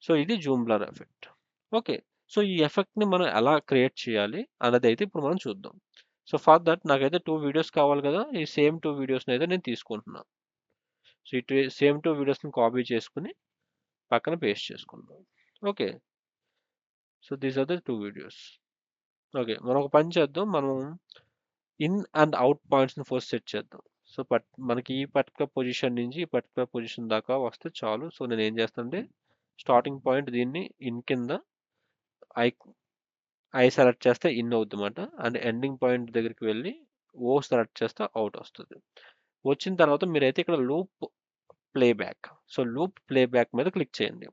సో, ఇది Zoom blur effect. Okay. So, ఈ ఎఫెక్ట్‌ని మనం ఎలా క్రియేట్ చేయాలి అన్నదైతే ఇప్పుడు మనం చూద్దాం. సో, ఫర్ థట్ నాకైతే 2 వీడియోస్ కావాలి కదా! ఈ సేమ్ 2 వీడియోస్‌నైతే నేను తీసుకుంటున్నా. సో, ఈ సేమ్ 2 వీడియోస్‌ని కాపీ చేసుకొని పక్కన పేస్ట్ చేసుకుందాం. Okay. So, these are the 2 videos. Okay. మనం ఒక పని చేద్దాం. మనం ఇన్ అండ్ అవుట్ పాయింట్స్‌ని ఫస్ట్ సెట్ చేద్దాం. సో, మనకి ఈ పర్టిక్యులర్ పొజిషన్ నుంచి ఈ పర్టిక్యులర్ పొజిషన్ దాకా వస్తే చాలు. సో, నేనేం చేస్తానంటే స్టార్టింగ్ పాయింట్ దీన్ని ఇన్ కింద ఐ ఐ సెలెక్ట్ చేస్తే ఇన్ అవుద్దన్నమాట. అండ్ ఎండింగ్ పాయింట్ దగ్గరికి వెళ్ళి ఓ సెలెక్ట్ చేస్తే అవుట్ వస్తది. వచ్చిన తర్వాత మీరైతే ఇక్కడ loop playback. So, loop playback మీద క్లిక్ చేయండి.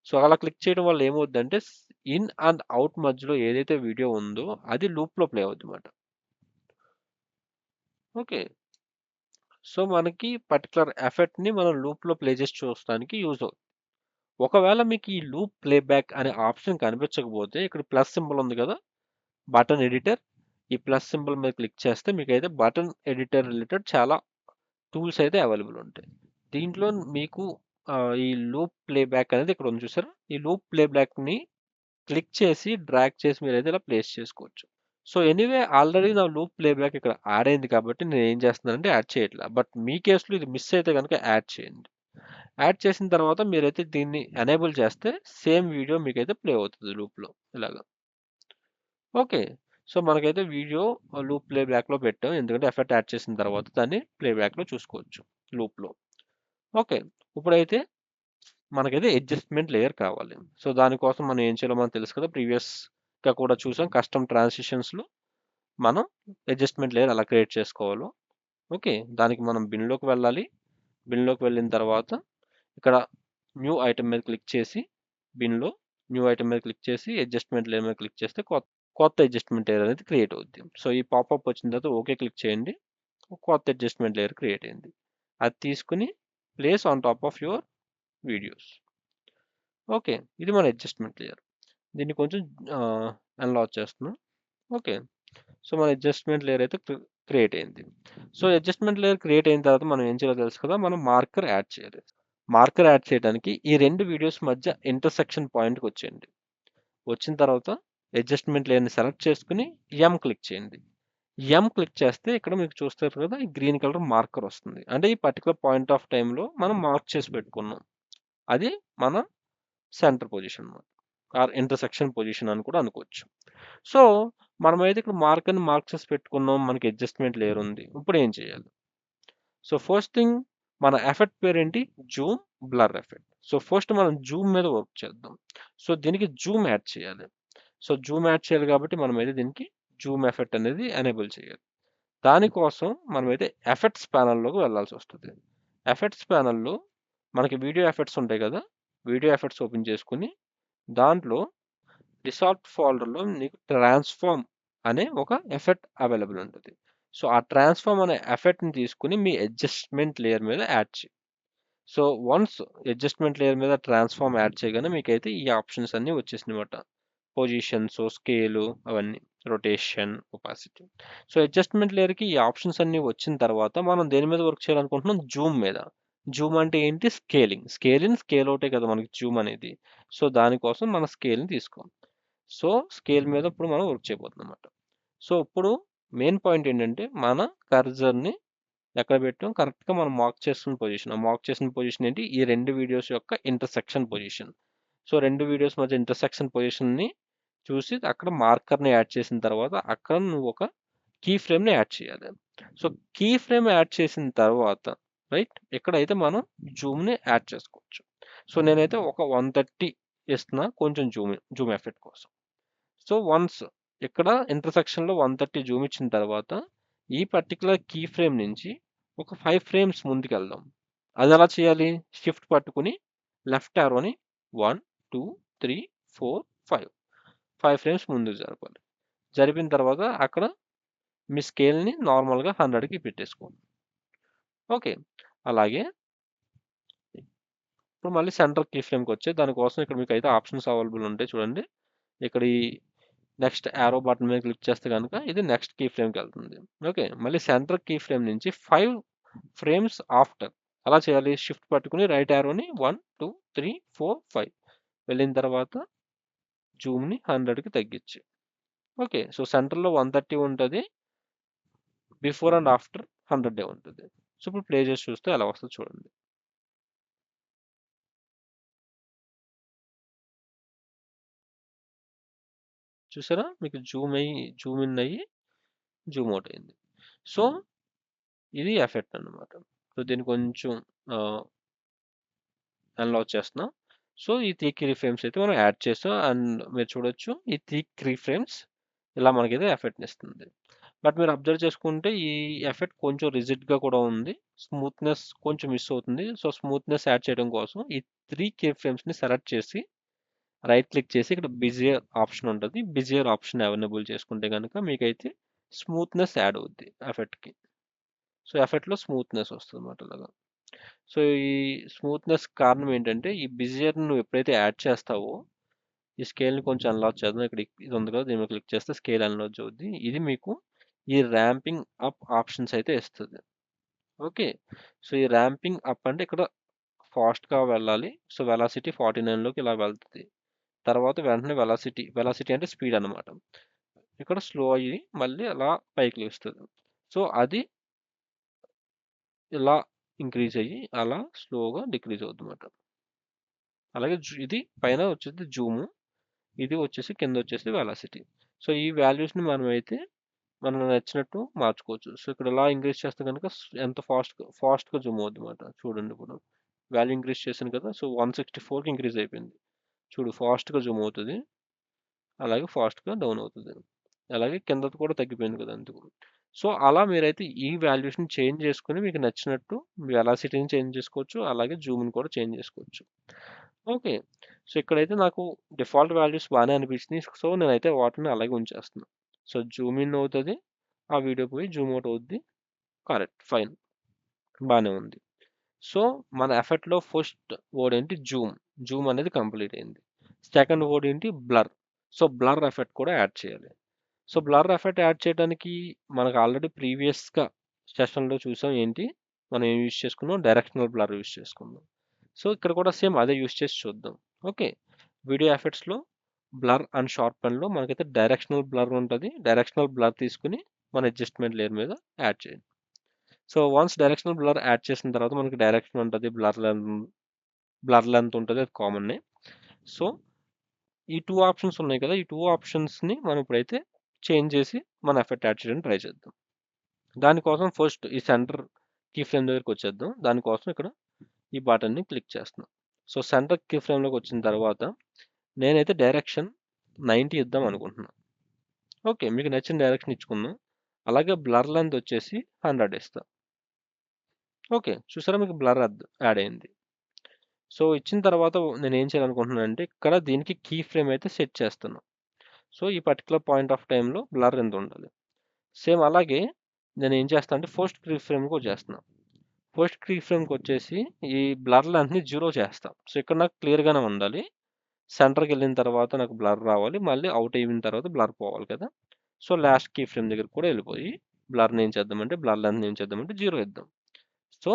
సో, అలా క్లిక్ చేయడం వల్ల ఏమవుద్దంటే ఇన్ అండ్ అవుట్ మధ్యలో ఏదైతే వీడియో ఉందో అది లూప్‌లో ప్లే అవుద్దన్నమాట. ఓకే. సో, మనకి పర్టిక్యులర్ ఎఫెక్ట్‌ని మనం లూప్‌లో ప్లే చేసి చూడడానికి యూజ్ అవుతుంది. ఒకవేళ మీకు ఈ లూప్ ప్లేబ్యాక్ అనే ఆప్షన్ కనిపించకపోతే ఇక్కడ ప్లస్ సింబల్ ఉంది కదా! Button editor. ఈ ప్లస్ సింబల్ మీద క్లిక్ చేస్తే మీకైతే బటన్ ఎడిటర్ రిలేటెడ్ చాలా టూల్స్ అయితే అవైలబుల్ ఉంటాయి. దీంట్లో మీకు ఈ లూప్ ప్లేబ్యాక్ అనేది ఇక్కడ ఉంది చూసారా? ఈ లూప్ ప్లేబ్యాక్‌ని క్లిక్ చేసి, డ్రాగ్ చేసి మీరైతే ఇలా ప్లేస్ చేసుకోవచ్చు. సో, ఎనీవే ఆల్రెడీ నా లూప్ ప్లేబ్యాక్ ఇక్కడ యాడ్ అయింది కాబట్టి నేనేం చేస్తున్నానంటే యాడ్ చేయట్లా. బట్ మీ కేస్‌లో ఇది మిస్ అయితే గనుక యాడ్ చేయండి. యాడ్ చేసిన తర్వాత మీరైతే దీన్ని ఎనేబుల్ చేస్తే సేమ్ వీడియో మీకైతే ప్లే అవుతది లూప్‌లో ఇలాగా. ఓకే. సో, మనకైతే వీడియో లూప్ ప్లేబ్యాక్‌లో పెట్టాం. ఎందుకంటే ఎఫెక్ట్ యాడ్ చేసిన తర్వాత దాన్ని ప్లేబ్యాక్‌లో చూసుకోవచ్చు లూప్‌లో. ఓకే. ఇప్పుడైతే మనకైతే అడ్జస్ట్‌మెంట్ లేయర్ కావాలి. సో, దానికోసం మనం ఏం చేయాలో మనకు తెలుసు కదా! ప్రీవియస్‌గా కూడా చూసాం. కస్టమ్ ట్రాన్సిషన్స్‌లో మనం అడ్జస్ట్‌మెంట్ లేయర్ ఎలా క్రియేట్ చేసుకోవాలో. ఓకే. దానికి మనం బిన్‌లోకి వెళ్ళాలి. బిన్‌లోకి వెళ్ళిన తర్వాత ఇక్కడ న్యూ ఐటెమ్ మీద క్లిక్ చేసి బిన్‌లో న్యూ ఐటెమ్ మీద క్లిక్ చేసి అడ్జస్ట్‌మెంట్ లేయర్ మీద క్లిక్ చేస్తే కొత్త అడ్జస్ట్‌మెంట్ లేయర్ అనేది క్రియేట్ అవుద్ది. సో, ఈ పాపప్ వచ్చిన తర్వాత ఓకే క్లిక్ చేయండి. కొత్త అడ్జస్ట్‌మెంట్ లేయర్ క్రియేట్ అయింది. అది తీసుకొని place on top of your videos. Okay. ఇది మన అడ్జస్ట్‌మెంట్ లేయర్. దీన్ని కొంచెం ఎన్లార్జ్ చేస్తున్నాం. ఓకే. సో, మన అడ్జస్ట్‌మెంట్ లేయర్ అయితే క్రియేట్ అయింది. సో, అడ్జస్ట్‌మెంట్ లేయర్ క్రియేట్ అయిన తర్వాత మనం ఏం చేయాలో తెలుసు కదా! మనం మార్కర్ యాడ్ చేయాలి. మార్కర్ యాడ్ చేయడానికి ఈ 2 వీడియోస్ మధ్య ఇంటర్సెక్షన్ పాయింట్‌కి వచ్చేయండి. వచ్చిన తర్వాత అడ్జస్ట్‌మెంట్ లేయర్‌ని సెలెక్ట్ చేసుకొని ఎం క్లిక్ చేయండి. ఎం క్లిక్ చేస్తే ఇక్కడ మీకు చూస్తారు కదా! ఈ గ్రీన్ కలర్ మార్కర్ వస్తుంది. అంటే ఈ పర్టిక్యులర్ పాయింట్ ఆఫ్ టైమ్‌లో మనం మార్క్ చేసి పెట్టుకున్నాం. అది మన centre position or intersection position అని కూడా అనుకోవచ్చు. సో, మనమైతే ఇక్కడ మార్కర్‌ని మార్క్ చేసి పెట్టుకున్నాం. మనకి అడ్జస్ట్‌మెంట్ లేయర్ ఉంది. ఇప్పుడు ఏం చేయాలి? సో, ఫస్ట్ థింగ్ మన ఎఫెక్ట్ పేరేంటి? Zoom, blur effect. So, first మనం జూమ్ మీద వర్క్ చేద్దాం. సో, దీనికి జూమ్ యాడ్ చేయాలి. సో, జూమ్ యాడ్ చేయాలి కాబట్టి మనమైతే దీనికి జూమ్ ఎఫెక్ట్ అనేది ఎనేబుల్ చేయాలి. దానికోసం మనమైతే ఎఫెక్ట్స్ ప్యానెల్‌లోకి వెళ్ళాల్సొస్తది. ఎఫెక్ట్స్ ప్యానెల్‌లో మనకి వీడియో ఎఫెక్ట్స్ ఉంటాయి కదా! వీడియో ఎఫెక్ట్స్ ఓపెన్ చేసుకొని దాంట్లో డిసాల్ట్ ఫోల్డర్‌లో నీకు ట్రాన్స్‌ఫార్మ్ అనే ఒక ఎఫెక్ట్ అవైలబుల్ ఉంటది. సో, ఆ ట్రాన్స్‌ఫార్మ్ అనే ఎఫెక్ట్‌ని తీసుకొని మీ అడ్జస్ట్‌మెంట్ లేయర్ మీద యాడ్ చేయి. సో, వన్స్ అడ్జస్ట్‌మెంట్ లేయర్ మీద ట్రాన్స్‌ఫార్మ్ యాడ్ చేయగానే మీకైతే ఈ ఆప్షన్స్ అన్నీ వచ్చేసినమాట. పొజిషన్స్, స్కేలు అవన్నీ. Rotation, opacity. సో, అడ్జస్ట్‌మెంట్ లేయర్‌కి ఈ ఆప్షన్స్ అన్నీ వచ్చిన తర్వాత మనం దేని మీద వర్క్ చేయాలనుకుంటున్నాం? జూమ్ మీద. జూమ్ అంటే ఏంటి? స్కేలింగ్. స్కేల్ ఇన్, స్కేల్ ఔటే కదా మనకి జూమ్ అనేది. సో, దానికోసం మన స్కేల్‌ని తీసుకోం. సో, స్కేల్ మీద ఇప్పుడు మనం వర్క్ చేయబోతున్నామన్నమాట. సో, ఇప్పుడు మెయిన్ పాయింట్ ఏంటంటే మన కర్సర్‌ని ఎక్కడ పెట్టాం? కరెక్ట్‌గా మనం మార్క్ చేస్తున్న పొజిషన్. ఆ మార్క్ చేసిన పొజిషన్ ఏంటి? ఈ 2 వీడియోస్ యొక్క ఇంటర్సెక్షన్ పొజిషన్. సో, 2 వీడియోస్ మధ్య ఇంటర్సెక్షన్ పొజిషన్‌ని చూసి అక్కడ మార్కర్‌ని యాడ్ చేసిన తర్వాత అక్కడ నువ్వు ఒక కీ ఫ్రేమ్‌ని యాడ్ చేయాలి. సో, కీ ఫ్రేమ్ యాడ్ చేసిన తర్వాత రైట్? ఇక్కడైతే మనం జూమ్‌ని యాడ్ చేసుకోవచ్చు. సో, నేనైతే ఒక 130 ఇస్తున్నా కొంచెం జూమ్ ఎఫెక్ట్ కోసం. సో, వన్స్ ఇక్కడ ఇంటర్సెక్షన్‌లో 130 జూమ్ ఇచ్చిన తర్వాత ఈ పర్టిక్యులర్ కీ ఫ్రేమ్ నుంచి ఒక 5 ఫ్రేమ్స్ ముందుకెళ్దాం. అదెలా చేయాలి? షిఫ్ట్ పట్టుకొని లెఫ్ట్ యారోని 1, 2, 3, 4, 5. 5 ఫ్రేమ్స్ ముందుకు జరపాలి. జరిపిన తర్వాత అక్కడ మీ స్కేల్‌ని నార్మల్‌గా 100కి పెట్టేసుకోండి. ఓకే. అలాగే ఇప్పుడు మళ్ళీ సెంటర్ కీ ఫ్రేమ్‌కొచ్చి దానికోసం ఇక్కడ మీకైతే ఆప్షన్స్ అవైలబుల్ ఉంటాయి చూడండి. ఇక్కడ ఈ నెక్స్ట్ యారో బటన్ మీద క్లిక్ చేస్తే గనుక ఇది నెక్స్ట్ కీ ఫ్రేమ్‌కెళ్తుంది. ఓకే. మళ్ళీ సెంటర్ కీ ఫ్రేమ్ నుంచి 5 ఫ్రేమ్స్ ఆఫ్టర్ అలా చేయాలి. షిఫ్ట్ పట్టుకొని రైట్ యారోని 1, 2, 3, 4, 5 వెళ్ళిన తర్వాత జూమ్‌ని 100కి తగ్గించి. ఓకే. సో, సెంటర్‌లో 130 ఉంటది. బిఫోర్ అండ్ ఆఫ్టర్ 100 ఉంటది. సో, ఇప్పుడు ప్లే చేసి చూస్తే ఎలా వస్తదో చూడండి. చూసారా? మీకు జూమ్ ఇన్ అయ్యి, జూమ్ అవుట్ అయింది. సో, ఇది ఎఫెక్ట్ అన్నమాట. సో, దీన్ని కొంచెం అన్లాక్ చేస్తున్నాం. సో, ఈ 3 కీ ఫ్రేమ్స్ అయితే మనం యాడ్ చేసాం. అండ్ మీరు చూడొచ్చు ఈ 3 కీ ఫ్రేమ్స్ ఇలా మనకైతే ఎఫెక్ట్‌ని ఇస్తుంది. బట్ మీరు అబ్జర్వ్ చేసుకుంటే ఈ ఎఫెక్ట్ కొంచెం రిజిడ్‌గా కూడా ఉంది. స్మూత్‌నెస్ కొంచెం మిస్ అవుతుంది. సో, స్మూత్‌నెస్ యాడ్ చేయడం కోసం ఈ 3 కీ ఫ్రేమ్స్‌ని సెలెక్ట్ చేసి రైట్ క్లిక్ చేసి ఇక్కడ బిజియర్ ఆప్షన్ ఉంటుంది. బిజియర్ ఆప్షన్ అవైలబుల్ చేసుకుంటే గనుక మీకైతే స్మూత్‌నెస్ యాడ్ అవుద్ది ఎఫెక్ట్‌కి. సో, ఎఫెక్ట్‌లో స్మూత్‌నెస్ వస్తుందన్నమాట ఇలాగా. సో, ఈ స్మూత్‌నెస్ కారణం ఏంటంటే ఈ బిజియర్ నువ్వు ఎప్పుడైతే యాడ్ చేస్తావో ఈ స్కేల్‌ని కొంచెం అన్లాక్ చేద్దాం. ఇక్కడ ఇది ఉంది కదా! దీని మీద క్లిక్ చేస్తే స్కేల్ అన్లాక్ అవుద్ది. ఇది మీకు ఈ ర్యాంపింగ్ అప్ ఆప్షన్స్ అయితే ఇస్తది. ఓకే. సో, ఈ ర్యాంపింగ్ అప్ అంటే ఇక్కడ ఫాస్ట్‌గా వెళ్ళాలి. సో, వెలాసిటీ 49లోకి ఇలా వెళ్తది. తర్వాత వెంటనే వెలాసిటీ అంటే స్పీడ్ అన్నమాట. ఇక్కడ స్లో అయ్యి మళ్ళీ అలా పైకి లేస్తది. సో, అది ఇలా ఇంక్రీజ్ అయ్యి అలా స్లోగా డిక్రీజ్ అవుద్దన్నమాట. అలాగే ఇది పైన వచ్చేసి జూము. ఇది వచ్చేసి కింద వచ్చేసి వెలాసిటీ. సో, ఈ వాల్యూస్‌ని మనమైతే మనకు నచ్చినట్టు మార్చుకోవచ్చు. సో, ఇక్కడ ఇలా ఇంక్రీజ్ చేస్తే గనుక ఎంత ఫాస్ట్‌గా జూమ్ అవుద్దన్నమాట. చూడండి ఇప్పుడు. వాల్యూ ఇంక్రీజ్ చేశాను కదా! సో, 164కి ఇంక్రీజ్ అయిపోయింది. చూడు ఫాస్ట్‌గా జూమ్ అవుతది. అలాగే ఫాస్ట్‌గా డౌన్ అవుతది. అలాగే కిందది కూడా తగ్గిపోయింది కదా! అందుకు. సో, అలా మీరైతే ఈ వాల్యూస్‌ని చేంజ్ చేసుకొని మీకు నచ్చినట్టు వెలాసిటీని చేంజ్ చేసుకోవచ్చు. అలాగే జూమ్‌ని కూడా చేంజ్ చేసుకోవచ్చు. ఓకే. సో, ఇక్కడైతే నాకు డిఫాల్ట్ వాల్యూస్ బానే అనిపించినియి. సో, నేనైతే వాటిని అలాగే ఉంచేస్తున్నా. సో, జూమ్ ఇన్ అవుతది. ఆ వీడియో పోయి జూమ్ అవుట్ అవుద్ది. కరెక్ట్. ఫైన్. బానే ఉంది. సో, మన ఎఫర్ట్‌లో ఫస్ట్ వర్డ్ ఏంటి జూమ్. జూమ్ అనేది కంప్లీట్ అయింది. సెకండ్ వర్డ్ ఏంటి బ్లర్. సో, బ్లర్ ఎఫెక్ట్ కూడా యాడ్ చేయాలి. సో, బ్లర్ ఎఫెక్ట్ యాడ్ చేయడానికి మనకు ఆల్రెడీ ప్రీవియస్‌గా సెషన్‌లో చూసాం ఏంటి? మనం ఏం యూజ్ చేసుకున్నాం? డైరెక్షనల్ బ్లర్ యూజ్ చేసుకున్నాం. సో, ఇక్కడ కూడా సేమ్ అదే యూజ్ చేసి చూద్దాం. ఓకే. వీడియో ఎఫెక్ట్స్‌లో బ్లర్ అండ్ షార్పెన్‌లో మనకైతే డైరెక్షనల్ బ్లర్ ఉంటది. డైరెక్షనల్ బ్లర్ తీసుకొని మన అడ్జస్ట్‌మెంట్ లేయర్ మీద యాడ్ చేయండి. So, once directional blur add చేసిన తర్వాత మనకి డైరెక్షన్ ఉంటది. బ్లర్ లెంత్ ఉంటది. అది కామనే. సో, ఈ 2 ఆప్షన్స్ ఉన్నాయి కదా! ఈ 2 ఆప్షన్స్‌ని మనం ఇప్పుడైతే చేంజ్ చేసి మన ఎఫెక్ట్ యాడ్ చేయడానికి ట్రై చేద్దాం. దానికోసం ఫస్ట్ ఈ సెంటర్ కీ ఫ్రేమ్ దగ్గరికొచ్చేద్దాం. దానికోసం ఇక్కడ ఈ బటన్‌ని క్లిక్ చేస్తున్నాం. సో, సెంటర్ కీ ఫ్రేమ్‌లోకి వచ్చిన తర్వాత నేనైతే డైరెక్షన్ 90 ఇద్దాం అనుకుంటున్నా. ఓకే. మీకు నచ్చిన డైరెక్షన్ ఇచ్చుకుందాం. అలాగే బ్లర్ లెంత్ వచ్చేసి 100 ఇస్తా. ఓకే. చూసారా మీకు బ్లర్ యాడ్ అయింది. సో, ఇచ్చిన తర్వాత నేనేం చేయాలనుకుంటున్నానంటే ఇక్కడ దీనికి కీ ఫ్రేమ్ అయితే సెట్ చేస్తున్నా. సో, ఈ పర్టిక్యులర్ పాయింట్ ఆఫ్ టైమ్‌లో బ్లర్ ఎంత ఉండాలి. సేమ్ అలాగే నేనేం చేస్తా అంటే ఫస్ట్ కీ ఫ్రేమ్‌కి వచ్చేస్తున్నా. ఫస్ట్ కీ ఫ్రేమ్‌కొచ్చేసి ఈ బ్లర్ లెంత్‌ని 0 చేస్తా. సో, ఇక్కడ నాకు క్లియర్‌గానే ఉండాలి. సెంటర్‌కెళ్ళిన తర్వాత నాకు బ్లర్ రావాలి. మళ్ళీ ఔట్ అయిన తర్వాత బ్లర్ పోవాలి కదా! సో, లాస్ట్ కీ ఫ్రేమ్ దగ్గరికి కూడా వెళ్ళిపోయి బ్లర్‌ని ఏం చేద్దామంటే బ్లర్ లెంత్‌ని ఏం చేద్దామంటే 0 ఇద్దాం. సో,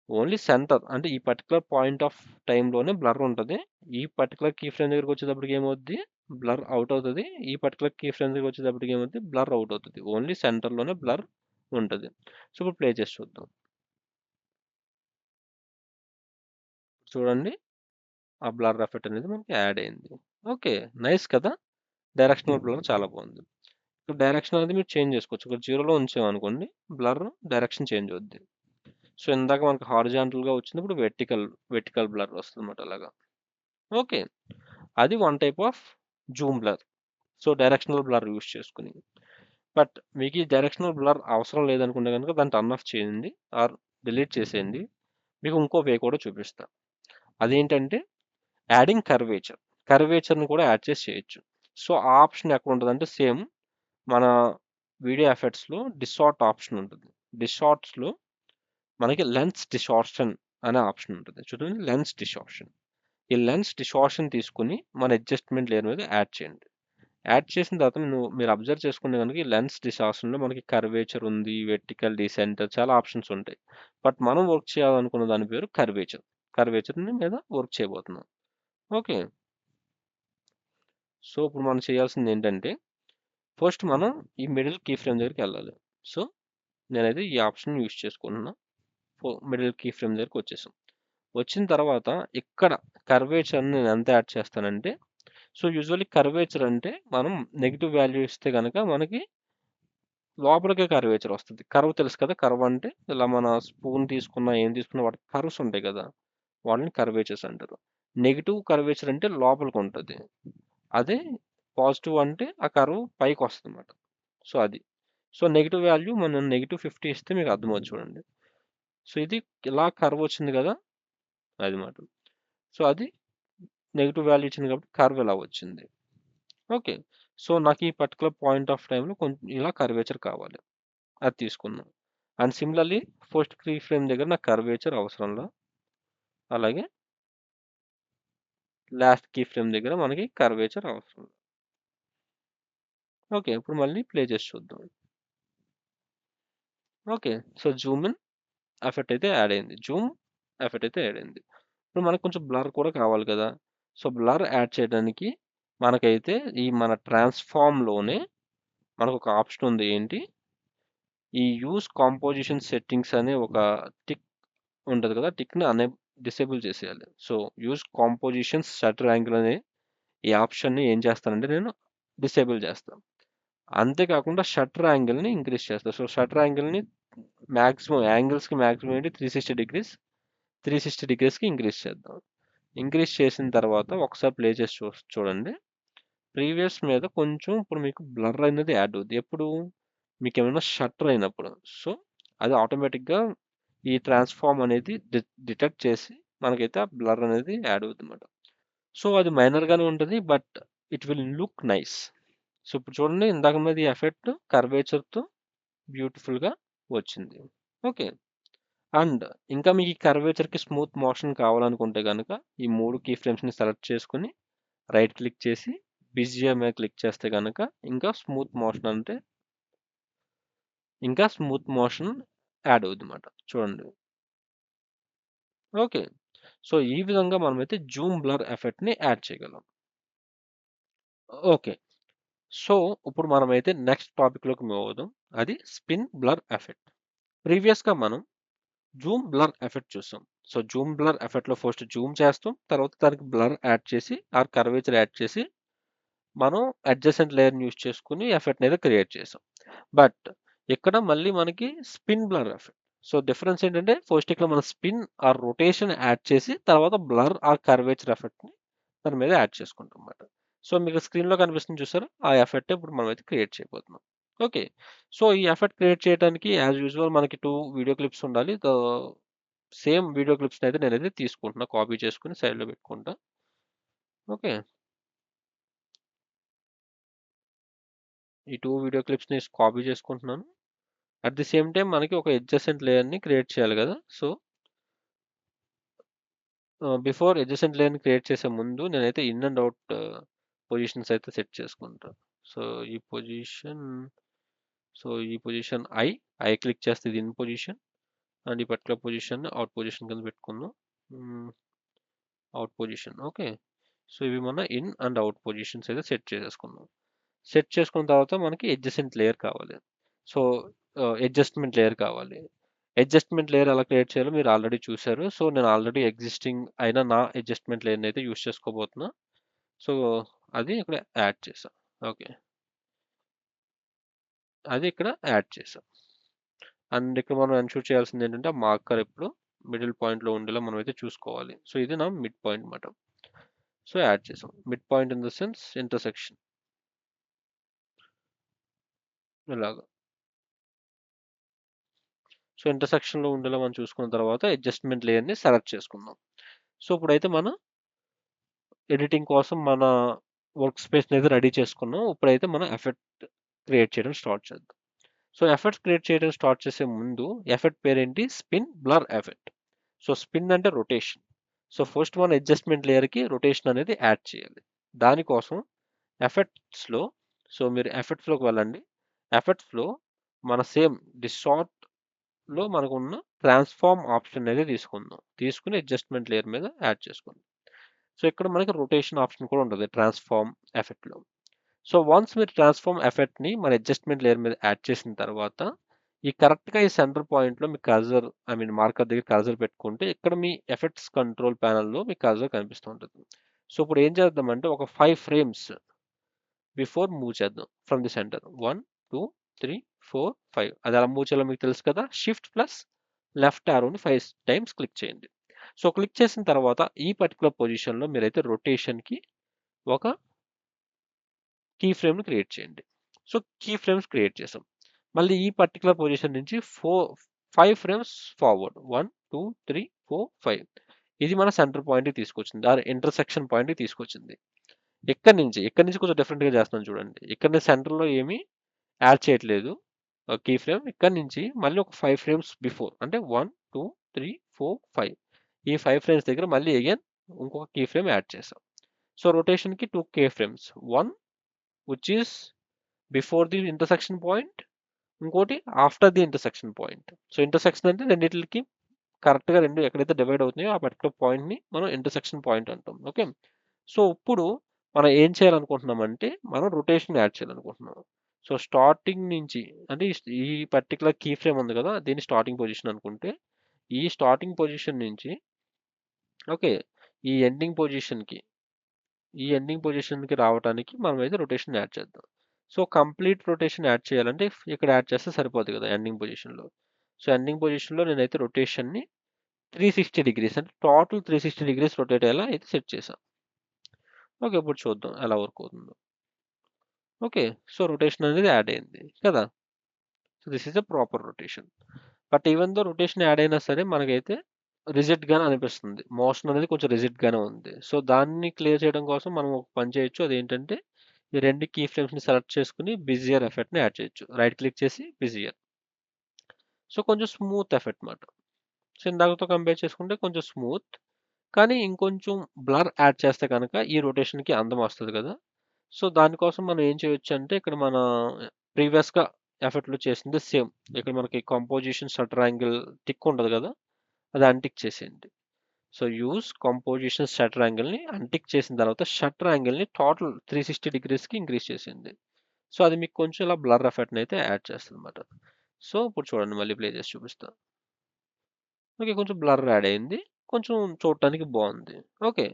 ఓన్లీ సెంటర్ అంటే ఈ పర్టిక్యులర్ పాయింట్ ఆఫ్ టైమ్‌లోనే బ్లర్ ఉంటది. ఈ పర్టిక్యులర్ కీ ఫ్రేమ్ దగ్గరికొచ్చేటప్పటికి ఏమవుద్ది? బ్లర్ ఔట్ అవుతది. ఈ పర్టిక్యులర్ కీ ఫ్రేమ్ దగ్గరికొచ్చేటప్పటికి ఏమవుద్ది? బ్లర్ ఔట్ అవుతది. ఓన్లీ సెంటర్‌లోనే బ్లర్ ఉంటది. సో, ఇప్పుడు ప్లే చేసి చూద్దాం. చూడండి. ఆ బ్లర్ ఎఫెక్ట్ అనేది మనకి యాడ్ అయింది. ఓకే. నైస్ కదా! డైరెక్షనల్ బ్లర్ చాలా బాగుంది. ఇప్పుడు డైరెక్షన్ అనేది మీరు చేంజ్ చేసుకోవచ్చు. ఇక్కడ 0లో ఉంచామనుకోండి బ్లర్ డైరెక్షన్ చేంజ్ అవుద్ది. సో, ఇందాక మనకు హారిజాంటల్‌గా వచ్చింది. ఇప్పుడు వెర్టికల్ బ్లర్ వస్తుందన్నమాట అలాగా. ఓకే. అది one type of Zoom blur. So, directional blur use చేసుకొని. బట్ మీకు ఈ డైరెక్షనల్ బ్లర్ అవసరం లేదనుకుంటే గనుక దాన్ని టర్న్ ఆఫ్ చేయండి ఆర్ డిలీట్ చేసేయండి. మీకు ఇంకో వే కూడా చూపిస్తా. అదేంటంటే యాడింగ్ కర్వేచర్. కర్వేచర్‌ని కూడా యాడ్ చేసి చేయొచ్చు. సో, ఆ ఆప్షన్ ఎక్కడ ఉంటదంటే సేమ్ మన వీడియో ఎఫెక్ట్స్‌లో డిస్టార్ట్ ఆప్షన్ ఉంటుంది. డిస్టార్ట్స్‌లో మనకి లెన్స్ డిస్టార్షన్ అనే ఆప్షన్ ఉంటుంది. చూడండి లెన్స్ డిస్టార్షన్. ఈ లెన్స్ డిస్టార్షన్ తీసుకొని మన అడ్జస్ట్‌మెంట్ లేయర్ మీద యాడ్ చేయండి. యాడ్ చేసిన తర్వాత మీరు అబ్జర్వ్ చేసుకుంటే గనుక ఈ లెన్స్ డిస్టార్షన్‌లో మనకి కర్వేచర్ ఉంది, వెర్టికల్, డీసెంటర్ చాలా ఆప్షన్స్ ఉంటాయి. బట్ మనం వర్క్ చేయాలనుకున్న దాని పేరు కర్వేచర్. కర్వేచర్‌ని మీద వర్క్ చేయబోతున్నాం. ఓకే. సో, ఇప్పుడు మనం చేయాల్సిందేంటంటే ఫస్ట్ మనం ఈ మిడిల్ కీ ఫ్రేమ్ దగ్గరికెళ్ళాలి. సో, నేనైతే ఈ ఆప్షన్ యూజ్ చేసుకుంటున్నా. మిడిల్ కీ ఫ్రేమ్ దగ్గరికొచ్చేసాం. వచ్చిన తర్వాత ఇక్కడ కర్వేచర్‌ని నేను ఎంత యాడ్ చేస్తానంటే సో యూజువల్లీ కర్వేచర్ అంటే మనం నెగిటివ్ వాల్యూ ఇస్తే కనుక మనకి లోపలికే కర్వేచర్ వస్తుంది. కర్వ్ తెలుసు కదా, కర్వ్ అంటే ఇలా మన స్పూన్ తీసుకున్న ఏం తీసుకున్న వాటి కర్వ్స్ ఉంటాయి కదా, వాళ్ళని కర్వేచర్స్ అంటారు. నెగిటివ్ కర్వేచర్ అంటే లోపలికి ఉంటుంది. అదే పాజిటివ్ అంటే ఆ కర్వ్ పైకి వస్తుంది అనమాట. సో అది. సో నెగిటివ్ వాల్యూ మనం -50 ఇస్తే మీకు అర్థమవుతుంది చూడండి. సో ఇది ఇలా కర్వ్ వచ్చింది కదా, అది మాట. సో అది నెగిటివ్ వాల్యూ ఇచ్చింది కాబట్టి కర్వ్ ఇలా వచ్చింది. ఓకే. సో నాకు ఈ పర్టికులర్ పాయింట్ ఆఫ్ టైంలో కొంచెం ఇలా కర్వేచర్ కావాలి, అది తీసుకున్నాం. And similarly first key frame దగ్గర నాకు కర్వేచర్ అవసరంలా, అలాగే లాస్ట్ కీ ఫ్రేమ్ దగ్గర మనకి కర్వేచర్ అవసరం. ఓకే, ఇప్పుడు మళ్ళీ ప్లే చేసి చూద్దాం. Okay, so Zoom in effect అయితే యాడ్ అయింది, జూమ్ ఎఫెక్ట్ అయితే యాడ్ అయింది. ఇప్పుడు మనకు కొంచెం బ్లర్ కూడా కావాలి కదా. సో బ్లర్ యాడ్ చేయడానికి మనకైతే ఈ మన ట్రాన్స్ఫార్మ్లోనే మనకు ఒక ఆప్షన్ ఉంది. ఏంటి? ఈ యూస్ కాంపోజిషన్ సెట్టింగ్స్ అనే ఒక టిక్ ఉంటుంది కదా, టిక్ని డిసేబుల్ చేసేయాలి. So use composition shutter angle అనే ఈ ఆప్షన్ని ఏం చేస్తానంటే నేను డిసేబుల్ చేస్తాను. అంతేకాకుండా షట్టర్ యాంగిల్ని ఇంక్రీజ్ చేస్తాను. సో షట్టర్ యాంగిల్ని మ్యాక్సిమం యాంగిల్స్కి మ్యాక్సిమం ఏంటి 360 డిగ్రీస్, 360 డిగ్రీస్కి ఇంక్రీజ్ చేద్దాం. ఇంక్రీజ్ చేసిన తర్వాత ఒకసారి ప్లే చేసి చూడండి. ప్రీవియస్ మీద కొంచెం ఇప్పుడు మీకు బ్లర్ అనేది యాడ్ అవుద్ది. ఎప్పుడు? మీకు ఏమైనా షట్టర్ అయినప్పుడు. సో అది ఆటోమేటిక్గా ఈ ట్రాన్స్ఫార్మ్ అనేది డిటెక్ట్ చేసి మనకైతే ఆ బ్లర్ అనేది యాడ్ అవుతుంది అనమాట. సో అది మైనర్గానే ఉంటుంది, but it will look nice. So ఇప్పుడు చూడండి, ఇందాక మీద ఈ ఎఫెక్ట్ కర్వేచర్తో బ్యూటిఫుల్గా వచ్చింది. ఓకే. అండ్ ఇంకా మీకు ఈ కర్వేచర్కి స్మూత్ మోషన్ కావాలనుకుంటే కనుక ఈ 3 కీ ఫ్రేమ్స్ని సెలెక్ట్ చేసుకుని రైట్ క్లిక్ చేసి బిజియర్ మీద క్లిక్ చేస్తే కనుక ఇంకా స్మూత్ మోషన్ యాడ్ అవుతుంది అన్నమాట. చూడండి. ఓకే. సో ఈ విధంగా మనమైతే జూమ్ బ్లర్ ఎఫెక్ట్ని యాడ్ చేయగలం. ఓకే. సో ఇప్పుడు మనమైతే నెక్స్ట్ టాపిక్లోకి మూవ్ అవుదాం. అది స్పిన్ బ్లర్ ఎఫెక్ట్. ప్రీవియస్గా మనం జూమ్ బ్లర్ ఎఫెక్ట్ చూసాం. సో జూమ్ బ్లర్ ఎఫెక్ట్లో ఫస్ట్ జూమ్ చేస్తాం, తర్వాత దానికి బ్లర్ యాడ్ చేసి ఆర్ కర్వేచర్ యాడ్ చేసి మనం అడ్జసెంట్ లేయర్ని యూస్ చేసుకుని ఎఫెక్ట్ని అయితే క్రియేట్ చేసాం. బట్ ఇక్కడ మళ్ళీ మనకి spin blur effect. So difference ఏంటంటే ఫస్ట్ ఇక్కడ మనం స్పిన్ ఆర్ రొటేషన్ యాడ్ చేసి తర్వాత బ్లర్ ఆర్ కర్వేచర్ ఎఫెక్ట్ని దాని మీద యాడ్ చేసుకుంటాం అన్నమాట. సో మీకు స్క్రీన్లో కనిపిస్తుంది చూసారా, ఆ ఎఫెక్ట్ ఇప్పుడు మనం అయితే క్రియేట్ చేయబోతున్నాం. ఓకే. సో ఈ ఎఫెక్ట్ క్రియేట్ చేయడానికి యాజ్ యూజువల్ మనకి 2 వీడియో క్లిప్స్ ఉండాలి. సేమ్ వీడియో క్లిప్స్ని అయితే నేనైతే తీసుకుంటున్నా, కాపీ చేసుకుని సైడ్లో పెట్టుకుంటా. ఓకే. ఈ 2 వీడియో క్లిప్స్ని కాపీ చేసుకుంటున్నాను. అట్ ది సేమ్ టైం మనకి ఒక అడ్జసెంట్ లేయర్ని క్రియేట్ చేయాలి కదా. సో బిఫోర్ అడ్జసెంట్ లేయర్ని క్రియేట్ చేసే ముందు నేనైతే ఇన్ అండ్ అవుట్ పొజిషన్స్ అయితే సెట్ చేసుకుంటాను. సో ఈ పొజిషన్ ఐ క్లిక్ చేస్తే ఇది ఇన్ పొజిషన్, అండ్ ఈ పర్టికులర్ పొజిషన్ అవుట్ పొజిషన్ కింద పెట్టుకుందాం. Out position. ఓకే. సో ఇవి మన ఇన్ అండ్ అవుట్ పొజిషన్స్ అయితే సెట్ చేసేసుకుందాం. సెట్ చేసుకున్న తర్వాత మనకి అడ్జసెంట్ లేయర్ కావాలి. సో అడ్జస్ట్మెంట్ లేయర్ కావాలి. అడ్జస్ట్మెంట్ లేయర్ ఎలా క్రియేట్ చేయాలో మీరు ఆల్రెడీ చూశారు. సో నేను ఆల్రెడీ ఎగ్జిస్టింగ్ అయిన నా అడ్జస్ట్మెంట్ లేయర్ని అయితే యూస్ చేసుకోబోతున్నా. సో అది ఇక్కడ యాడ్ చేసాం. ఓకే, అది ఇక్కడ యాడ్ చేసాం. అండ్ ఇక్కడ మనం ఎన్షూర్ చేయాల్సింది ఏంటంటే ఆ మార్కర్ ఎప్పుడు మిడిల్ పాయింట్లో ఉండేలా మనం అయితే చూసుకోవాలి. సో ఇది నా మిడ్ పాయింట్ అన్నమాట. సో యాడ్ చేసాం mid point in the sense intersection ఇలాగా. సో ఇంటర్సెక్షన్లో ఉండేలా మనం చూసుకున్న తర్వాత అడ్జస్ట్మెంట్ లేయర్ని సెలెక్ట్ చేసుకుందాం. సో ఇప్పుడైతే మనం ఎడిటింగ్ కోసం మన వర్క్ స్పేస్ని అయితే రెడీ చేసుకున్నాం. ఇప్పుడైతే మనం ఎఫెక్ట్ క్రియేట్ చేయడం స్టార్ట్ చేద్దాం. సో ఎఫెక్ట్స్ క్రియేట్ చేయడం స్టార్ట్ చేసే ముందు ఎఫెక్ట్ పేరేంటి? Spin blur effect. So spin అంటే రొటేషన్. సో ఫస్ట్ మన అడ్జస్ట్మెంట్ లేయర్కి రొటేషన్ అనేది యాడ్ చేయాలి. దానికోసం ఎఫెక్ట్స్లో, సో మీరు ఎఫెక్ట్స్లోకి వెళ్ళండి. ఎఫెక్ట్స్లో మన సేమ్ డిస్టార్ట్లో మనకు ఉన్న ట్రాన్స్ఫార్మ్ ఆప్షన్ అనేది తీసుకుని అడ్జస్ట్మెంట్ లేయర్ మీద యాడ్ చేసుకోండి. సో ఇక్కడ మనకి రొటేషన్ ఆప్షన్ కూడా ఉంటుంది ట్రాన్స్ఫార్మ్ ఎఫెక్ట్లో. సో వన్స్ మీరు ట్రాన్స్ఫార్మ్ ఎఫెక్ట్ని మన అడ్జస్ట్మెంట్ లేయర్ మీద యాడ్ చేసిన తర్వాత ఈ కరెక్ట్గా ఈ సెంటర్ పాయింట్లో మీ కర్సర్ మార్కర్ దగ్గర కర్సర్ పెట్టుకుంటే ఇక్కడ మీ ఎఫెక్ట్స్ కంట్రోల్ ప్యానల్లో మీ కర్సర్ కనిపిస్తూ ఉంటుంది. సో ఇప్పుడు ఏం చేద్దామంటే ఒక 5 ఫ్రేమ్స్ బిఫోర్ మూవ్ చేద్దాం ఫ్రమ్ ది సెంటర్. 1, 2, 3, 4, 5. అది ఎలా మూవ్ చేయాలో మీకు తెలుసు కదా. షిఫ్ట్ ప్లస్ లెఫ్ట్ యారోని 5 టైమ్స్ క్లిక్ చేయండి. సో క్లిక్ చేసిన తర్వాత ఈ పర్టికులర్ పొజిషన్లో మీరైతే రొటేషన్కి ఒక కీ ఫ్రేమ్ని క్రియేట్ చేయండి. సో కీ ఫ్రేమ్స్ క్రియేట్ చేసాం. మళ్ళీ ఈ పర్టికులర్ పొజిషన్ నుంచి 5 ఫ్రేమ్స్ ఫార్వర్డ్. 1, 2, 3, 4, 5. ఇది మన సెంటర్ పాయింట్కి తీసుకొచ్చింది, ఆ ఇంటర్సెక్షన్ పాయింట్కి తీసుకొచ్చింది. ఇక్కడ నుంచి కొంచెం డిఫరెంట్గా చేస్తున్నాను చూడండి. ఇక్కడ సెంటర్లో ఏమీ యాడ్ చేయట్లేదు కీ ఫ్రేమ్. ఇక్కడ నుంచి మళ్ళీ ఒక 5 ఫ్రేమ్స్ బిఫోర్, అంటే 1, 2, 3, 4, 5. ఈ 5 ఫ్రేమ్స్ దగ్గర మళ్ళీ అగైన్ ఇంకొక కీ ఫ్రేమ్ యాడ్ చేసాం. సో రొటేషన్కి 2 key frames, 1 which is before the intersection point, ఇంకోటి after the intersection point. So intersection అంటే రెండింటికి కరెక్ట్గా రెండు ఎక్కడైతే డివైడ్ అవుతున్నాయో ఆ పర్టికులర్ పాయింట్ని మనం ఇంటర్సెక్షన్ పాయింట్ అంటాం. ఓకే. సో ఇప్పుడు మనం ఏం చేయాలనుకుంటున్నామంటే మనం రొటేషన్ యాడ్ చేయాలనుకుంటున్నాం. సో స్టార్టింగ్ నుంచి, అంటే ఈ పర్టికులర్ కీ ఫ్రేమ్ ఉంది కదా, దీన్ని స్టార్టింగ్ పొజిషన్ అనుకుంటే, ఈ స్టార్టింగ్ పొజిషన్ నుంచి ఓకే ఈ ఎండింగ్ పొజిషన్కి రావడానికి మనం అయితే రొటేషన్ యాడ్ చేద్దాం. సో కంప్లీట్ రొటేషన్ యాడ్ చేయాలంటే ఇక్కడ యాడ్ చేస్తే సరిపోతుంది కదా ఎండింగ్ పొజిషన్లో. సో ఎండింగ్ పొజిషన్లో నేనైతే రొటేషన్ని 360 డిగ్రీస్, అంటే టోటల్ 360 డిగ్రీస్ రొటేట్ అయ్యేలా అయితే సెట్ చేశాను. ఓకే, ఇప్పుడు చూద్దాం ఎలా వర్క్ అవుతుందో. ఓకే, సో రొటేషన్ అనేది యాడ్ అయింది కదా. So this is a proper rotation. But even though rotation add అయినా సరే మనకైతే రిజిడ్ గానే అనిపిస్తుంది. మోషన్ అనేది కొంచెం రిజిడ్ గానే ఉంది. సో దాన్ని క్లియర్ చేయడం కోసం మనం ఒక పని చేయొచ్చు. అదేంటంటే ఈ రెండు కీ ఫ్రేమ్స్ ని సెలెక్ట్ చేసుకుని బిజియర్ ఎఫెక్ట్ ని యాడ్ చేయొచ్చు. రైట్ క్లిక్ చేసి బిజియర్. సో కొంచెం స్మూత్ ఎఫెక్ట్ మాట. సో ఇందాకతో కంపేర్ చేసుకుంటే కొంచెం స్మూత్, కానీ ఇంకొంచెం బ్లర్ యాడ్ చేస్తే కనుక ఈ రొటేషన్కి అందం వస్తుంది కదా. సో దానికోసం మనం ఏం చేయొచ్చు అంటే ఇక్కడ మన ప్రీవియస్గా ఎఫెక్ట్లో చేసింది సేమ్. ఇక్కడ మనకి కంపోజిషన్ షట్టర్ యాంగిల్ టిక్ ఉంటుంది కదా, అది అన్టిక్ చేసేయండి. సో యూస్ కంపోజిషన్ షట్టర్ యాంగిల్ని అన్టిక్ చేసిన తర్వాత షట్టర్ యాంగిల్ని టోటల్ 360 డిగ్రీస్కి ఇంక్రీజ్ చేసింది. సో అది మీకు కొంచెం ఇలా బ్లర్ ఎఫెక్ట్ని అయితే యాడ్ చేస్తుంది అనమాట. సో ఇప్పుడు చూడండి, మళ్ళీ ప్లే చేసి చూపిస్తాను. ఓకే, కొంచెం బ్లర్ యాడ్ అయింది, కొంచెం చూడటానికి బాగుంది. ఓకే,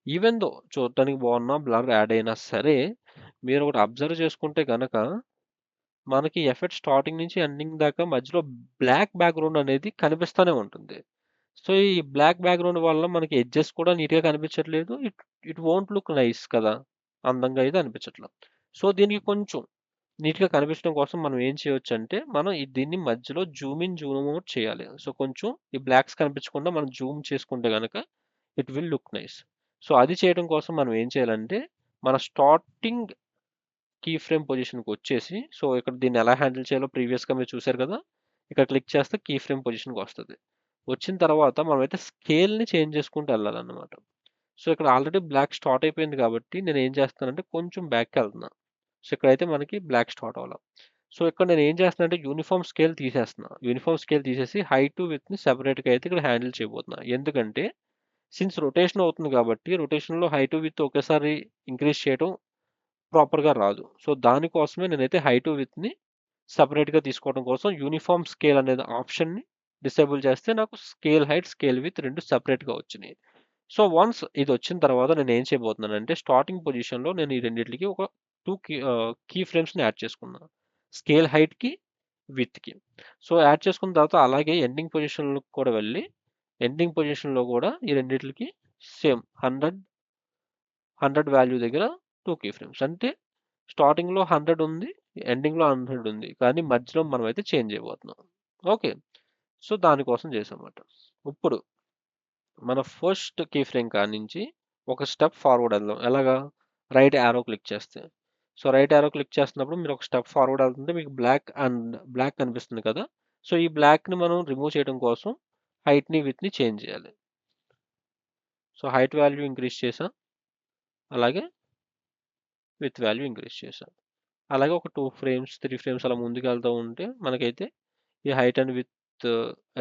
ఈవెన్ దో చూడటానికి బాగున్నా బ్లర్ యాడ్ అయినా సరే, మీరు ఒకటి అబ్జర్వ్ చేసుకుంటే కనుక మనకి ఎఫెక్ట్ స్టార్టింగ్ నుంచి ఎండింగ్ దాకా మధ్యలో బ్లాక్ బ్యాక్గ్రౌండ్ అనేది కనిపిస్తూనే ఉంటుంది. సో ఈ బ్లాక్ బ్యాక్గ్రౌండ్ వల్ల మనకి ఎడ్జెస్ కూడా నీట్గా కనిపించట్లేదు. It it won't look nice కదా, అందంగా అయితే అనిపించట్లేదు. సో దీనికి కొంచెం నీట్గా కనిపించడం కోసం మనం ఏం చేయొచ్చు అంటే మనం దీన్ని మధ్యలో జూమ్ ఇన్ జూమ్ అవుట్ చేయాలి. సో కొంచెం ఈ బ్లాక్స్ కనిపించకుండా మనం జూమ్ చేసుకుంటే కనుక it will look nice. So అది చేయడం కోసం మనం ఏం చేయాలంటే మన స్టార్టింగ్ కీ ఫ్రేమ్ పొజిషన్కి వచ్చేసి, సో ఇక్కడ దీన్ని ఎలా హ్యాండిల్ చేయాలో ప్రీవియస్గా మీరు చూశారు కదా, ఇక్కడ క్లిక్ చేస్తే కీ ఫ్రేమ్ పొజిషన్కి వస్తుంది. వచ్చిన తర్వాత మనమైతే స్కేల్ని చేంజ్ చేసుకుంటూ వెళ్ళాలన్నమాట. సో ఇక్కడ ఆల్రెడీ బ్లాక్ స్టార్ట్ అయిపోయింది కాబట్టి నేను ఏం చేస్తానంటే కొంచెం బ్యాక్కి వెళ్తున్నా. సో ఇక్కడైతే మనకి బ్లాక్ స్టార్ట్ అవ్వాలి. సో ఇక్కడ నేను ఏం చేస్తున్నా అంటే యూనిఫామ్ స్కేల్ తీసేస్తున్నా. యూనిఫామ్ స్కేల్ తీసేసి హైట్ విత్ని సెపరేట్గా అయితే ఇక్కడ హ్యాండిల్ చేయబోతున్నా. ఎందుకంటే సిన్స్ రొటేషన్ అవుతుంది కాబట్టి రొటేషన్లో హైట్ విత్ ఒకేసారి ఇంక్రీజ్ చేయడం ప్రాపర్గా రాదు. సో దానికోసమే నేనైతే హైట్ విత్ని సపరేట్గా తీసుకోవడం కోసం యూనిఫామ్ స్కేల్ అనేది ఆప్షన్ని డిసేబుల్ చేస్తే నాకు స్కేల్ హైట్ స్కేల్ విత్ రెండు సపరేట్గా వచ్చినాయి. సో వన్స్ ఇది వచ్చిన తర్వాత నేను ఏం చేయబోతున్నానంటే స్టార్టింగ్ పొజిషన్లో నేను ఈ రెండింటికి ఒక 2 కీ ఫ్రేమ్స్ని యాడ్ చేసుకున్నాను, స్కేల్ హైట్కి విత్కి. సో యాడ్ చేసుకున్న తర్వాత అలాగే ఎండింగ్ పొజిషన్లో కూడా వెళ్ళి ఎండింగ్ పొజిషన్లో కూడా ఈ రెండింటికి సేమ్ 100 వాల్యూ దగ్గర 2 కీ ఫ్రేమ్స్. అంటే స్టార్టింగ్లో 100 ఉంది, ఎండింగ్లో 100 ఉంది, కానీ మధ్యలో మనం అయితే చేంజ్ చేయబోతున్నాం. ఓకే, సో దానికోసం చేసామన్నమాట. ఇప్పుడు మన ఫస్ట్ కీ ఫ్రేమ్ కాడ నుంచి ఒక స్టెప్ ఫార్వర్డ్ వెళ్దాం. ఎలాగా? రైట్ యారో క్లిక్ చేస్తే. సో రైట్ యారో క్లిక్ చేస్తున్నప్పుడు మీరు ఒక స్టెప్ ఫార్వర్డ్ వెళ్తుంటే మీకు బ్లాక్ కనిపిస్తుంది కదా. సో ఈ బ్లాక్ని మనం రిమూవ్ చేయడం కోసం హైట్ని విత్ని చేంజ్ చేయాలి. సో హైట్ వాల్యూ ఇంక్రీజ్ చేసాం, అలాగే విత్ వాల్యూ ఇంక్రీజ్ చేసాం. అలాగే ఒక 2 ఫ్రేమ్స్ 3 ఫ్రేమ్స్ అలా ముందుకు వెళ్తూ ఉంటే మనకైతే ఈ హైట్ అండ్ విత్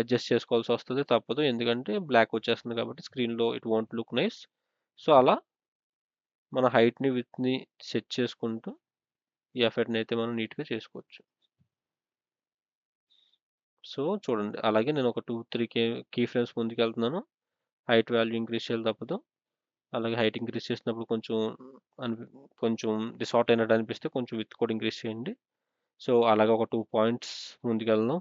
అడ్జస్ట్ చేసుకోవాల్సి వస్తుంది, తప్పదు. ఎందుకంటే బ్లాక్ వచ్చేస్తుంది కాబట్టి స్క్రీన్లో it won't look nice. So అలా మన హైట్ని విత్ని సెట్ చేసుకుంటూ ఈ ఎఫెక్ట్ని అయితే మనం నీట్గా చేసుకోవచ్చు. సో చూడండి, అలాగే నేను ఒక 2-3 కీ ఫ్రేమ్స్ ముందుకు వెళ్తున్నాను, హైట్ వాల్యూ ఇంక్రీజ్ చేయాలి తప్పదు, అలాగే హైట్ ఇంక్రీజ్ చేసినప్పుడు కొంచెం డిసార్ట్ అయినట్టు అనిపిస్తే కొంచెం విత్ కూడా ఇంక్రీజ్ చేయండి. సో అలాగే ఒక 2 పాయింట్స్ ముందుకెళ్దాం.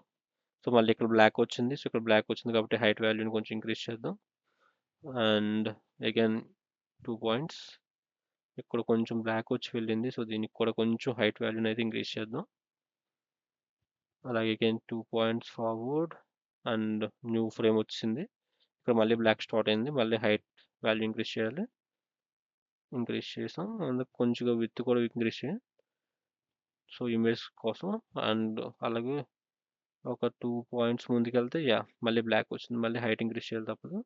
సో మళ్ళీ ఇక్కడ బ్లాక్ వచ్చింది. సో ఇక్కడ బ్లాక్ వచ్చింది కాబట్టి హైట్ వాల్యూని కొంచెం ఇంక్రీజ్ చేద్దాం. And again 2 points. ఇక్కడ కొంచెం బ్లాక్ వచ్చి వెళ్ళింది. సో దీనికి కూడా కొంచెం హైట్ వాల్యూని అయితే ఇంక్రీజ్ చేద్దాం. అలాగే again 2 points forward and new frame వచ్చింది. ఇక్కడ మళ్ళీ బ్లాక్ స్టార్ట్ అయింది. మళ్ళీ హైట్ వాల్యూ ఇంక్రీజ్ చేయాలి. ఇంక్రీజ్ చేసాం. అందుకు కొంచెంగా విత్ కూడా ఇంక్రీజ్ చేయాలి. సో ఇమేజ్ కోసం. అండ్ అలాగే ఒక 2 పాయింట్స్ ముందుకెళ్తే మళ్ళీ బ్లాక్ వచ్చింది. మళ్ళీ హైట్ ఇంక్రీజ్ చేయాలి తప్పదు.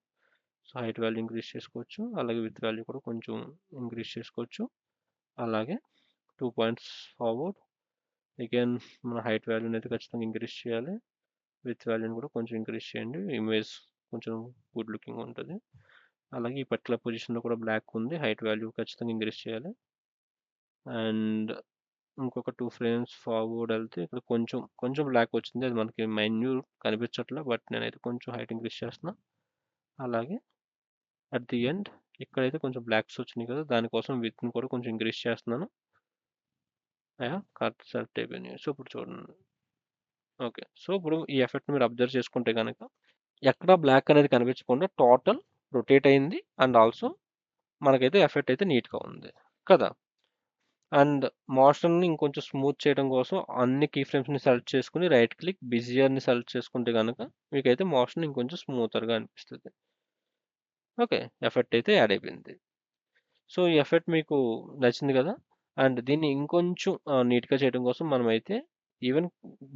సో హైట్ వాల్యూ ఇంక్రీజ్ చేసుకోవచ్చు. అలాగే విత్ వాల్యూ కూడా కొంచెం ఇంక్రీజ్ చేసుకోవచ్చు. అలాగే 2 పాయింట్స్ ఫార్వర్డ్. అగైన్ మన హైట్ వాల్యూని అయితే ఖచ్చితంగా ఇంక్రీజ్ చేయాలి. విత్ వాల్యూని కూడా కొంచెం ఇంక్రీజ్ చేయండి. ఇమేజ్ కొంచెం గుడ్ లుకింగ్ ఉంటుంది. అలాగే ఈ పర్టికులర్ పొజిషన్లో కూడా బ్లాక్ ఉంది. హైట్ వాల్యూ ఖచ్చితంగా ఇంక్రీజ్ చేయాలి. అండ్ ఇంకొక 2 ఫ్రేమ్స్ ఫార్వర్డ్ వెళ్తే ఇక్కడ కొంచెం బ్లాక్ వచ్చింది. అది మనకి మైన్యూట్ కనిపించట్లే. బట్ నేనైతే కొంచెం హైట్ ఇంక్రీజ్ చేస్తున్నా. అలాగే అట్ ది ఎండ్ ఇక్కడైతే కొంచెం బ్లాక్స్ వచ్చినాయి కదా, దానికోసం విత్ని కూడా కొంచెం ఇంక్రీజ్ చేస్తున్నాను. కరెక్ట్ సెలెక్ట్ అయిపోయినాయి. సో ఇప్పుడు చూడండి. ఓకే. సో ఇప్పుడు ఈ ఎఫెక్ట్ మీరు అబ్జర్వ్ చేసుకుంటే కనుక ఎక్కడ బ్లాక్ అనేది కనిపించకుండా టోటల్ రొటేట్ అయింది. అండ్ ఆల్సో మనకైతే ఎఫెక్ట్ అయితే నీట్గా ఉంది కదా. అండ్ మోషన్ని ఇంకొంచెం స్మూత్ చేయడం కోసం అన్ని కీ ఫ్రేమ్స్ని సెలెక్ట్ చేసుకుని రైట్ క్లిక్ బిజియర్ని సెలెక్ట్ చేసుకుంటే కనుక మీకైతే మోషన్ ఇంకొంచెం స్మూతర్గా అనిపిస్తుంది. ఓకే, ఎఫెక్ట్ అయితే యాడ్ అయిపోయింది. సో ఈ ఎఫెక్ట్ మీకు నచ్చింది కదా. అండ్ దీన్ని ఇంకొంచెం నీట్గా చేయడం కోసం మనమైతే ఈవెన్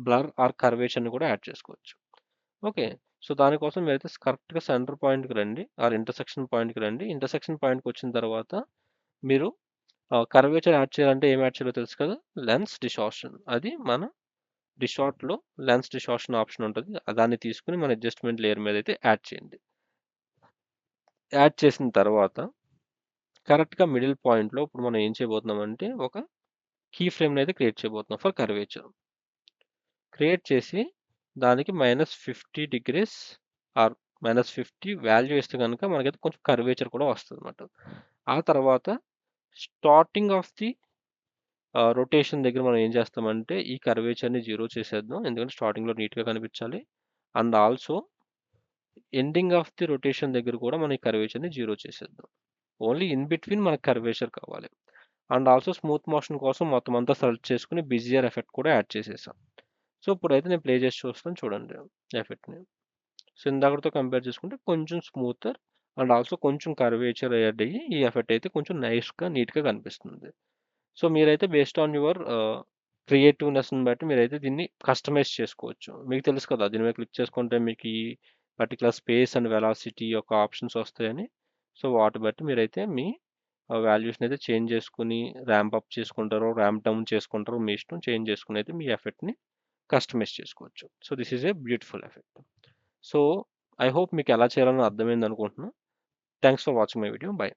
బ్లర్ ఆర్ కర్వేచర్ని కూడా యాడ్ చేసుకోవచ్చు. ఓకే. సో దానికోసం మీరైతే కరెక్ట్గా సెంటర్ పాయింట్కి రండి ఆర్ ఇంటర్సెక్షన్ పాయింట్కి రండి. ఇంటర్సెక్షన్ పాయింట్కి వచ్చిన తర్వాత మీరు కర్వేచర్ యాడ్ చేయాలంటే ఏం యాడ్ చేయాలో తెలుసు కదా, లెన్స్ డిస్టార్షన్. అది మన డిషార్ట్లో లెన్స్ డిస్టార్షన్ ఆప్షన్ ఉంటుంది. దాన్ని తీసుకుని మన అడ్జస్ట్మెంట్ లేయర్ మీద అయితే యాడ్ చేయండి. యాడ్ చేసిన తర్వాత కరెక్ట్గా మిడిల్ పాయింట్లో ఇప్పుడు మనం ఏం చేయబోతున్నాం అంటే ఒక కీ ఫ్రేమ్ని అయితే క్రియేట్ చేయబోతున్నాం ఫర్ కర్వేచర్. క్రియేట్ చేసి దానికి -50 degrees ఆర్ -50 వాల్యూ ఇస్తే కనుక మనకైతే కొంచెం కర్వేచర్ కూడా వస్తుంది అన్నమాట. ఆ తర్వాత స్టార్టింగ్ ఆఫ్ ది రొటేషన్ దగ్గర మనం ఏం చేస్తామంటే ఈ కర్వేచర్ని 0 చేసేద్దాం. ఎందుకంటే స్టార్టింగ్లో నీట్గా కనిపించాలి. And also ending of the rotation దగ్గర కూడా మనం ఈ కర్వేచర్ని 0 చేసేద్దాం. ఓన్లీ ఇన్ బిట్వీన్ మనకు కర్వేచర్ కావాలి. అండ్ ఆల్సో స్మూత్ మోషన్ కోసం మొత్తం అంతా సెలెక్ట్ చేసుకుని బిజియర్ ఎఫెక్ట్ కూడా యాడ్ చేసేసాం. సో ఇప్పుడైతే నేను ప్లే చేసి చూస్తాను చూడండి ఎఫెక్ట్ని. సో ఇందాకతో కంపేర్ చేసుకుంటే కొంచెం స్మూతర్ అండ్ ఆల్సో కొంచెం కర్వేచర్ యాడ్ అయ్యి ఈ ఎఫెక్ట్ అయితే కొంచెం నైస్గా నీట్గా కనిపిస్తుంది. సో మీరైతే బేస్డ్ ఆన్ యువర్ క్రియేటివ్నెస్ని బట్టి మీరైతే దీన్ని కస్టమైజ్ చేసుకోవచ్చు. మీకు తెలుసు కదా, దీని మీద క్లిక్ చేసుకుంటే మీకు ఈ పర్టికులర్ స్పేస్ అండ్ వెలాసిటీ యొక్క ఆప్షన్స్ వస్తాయని. సో వాటి బట్టి మీరైతే మీ వాల్యూస్ని అయితే చేంజ్ చేసుకుని ర్యాంప్ అప్ చేసుకుంటారో ర్యాంప్ డౌన్ చేసుకుంటారో మీ ఇష్టం. చేంజ్ చేసుకుని అయితే మీ ఎఫెక్ట్ని కస్టమైజ్ చేసుకోవచ్చు. So this is a beautiful effect. So I hope మీకు ఎలా చేయాలని అర్థమైంది అనుకుంటున్నాను. Thanks for watching my video. By.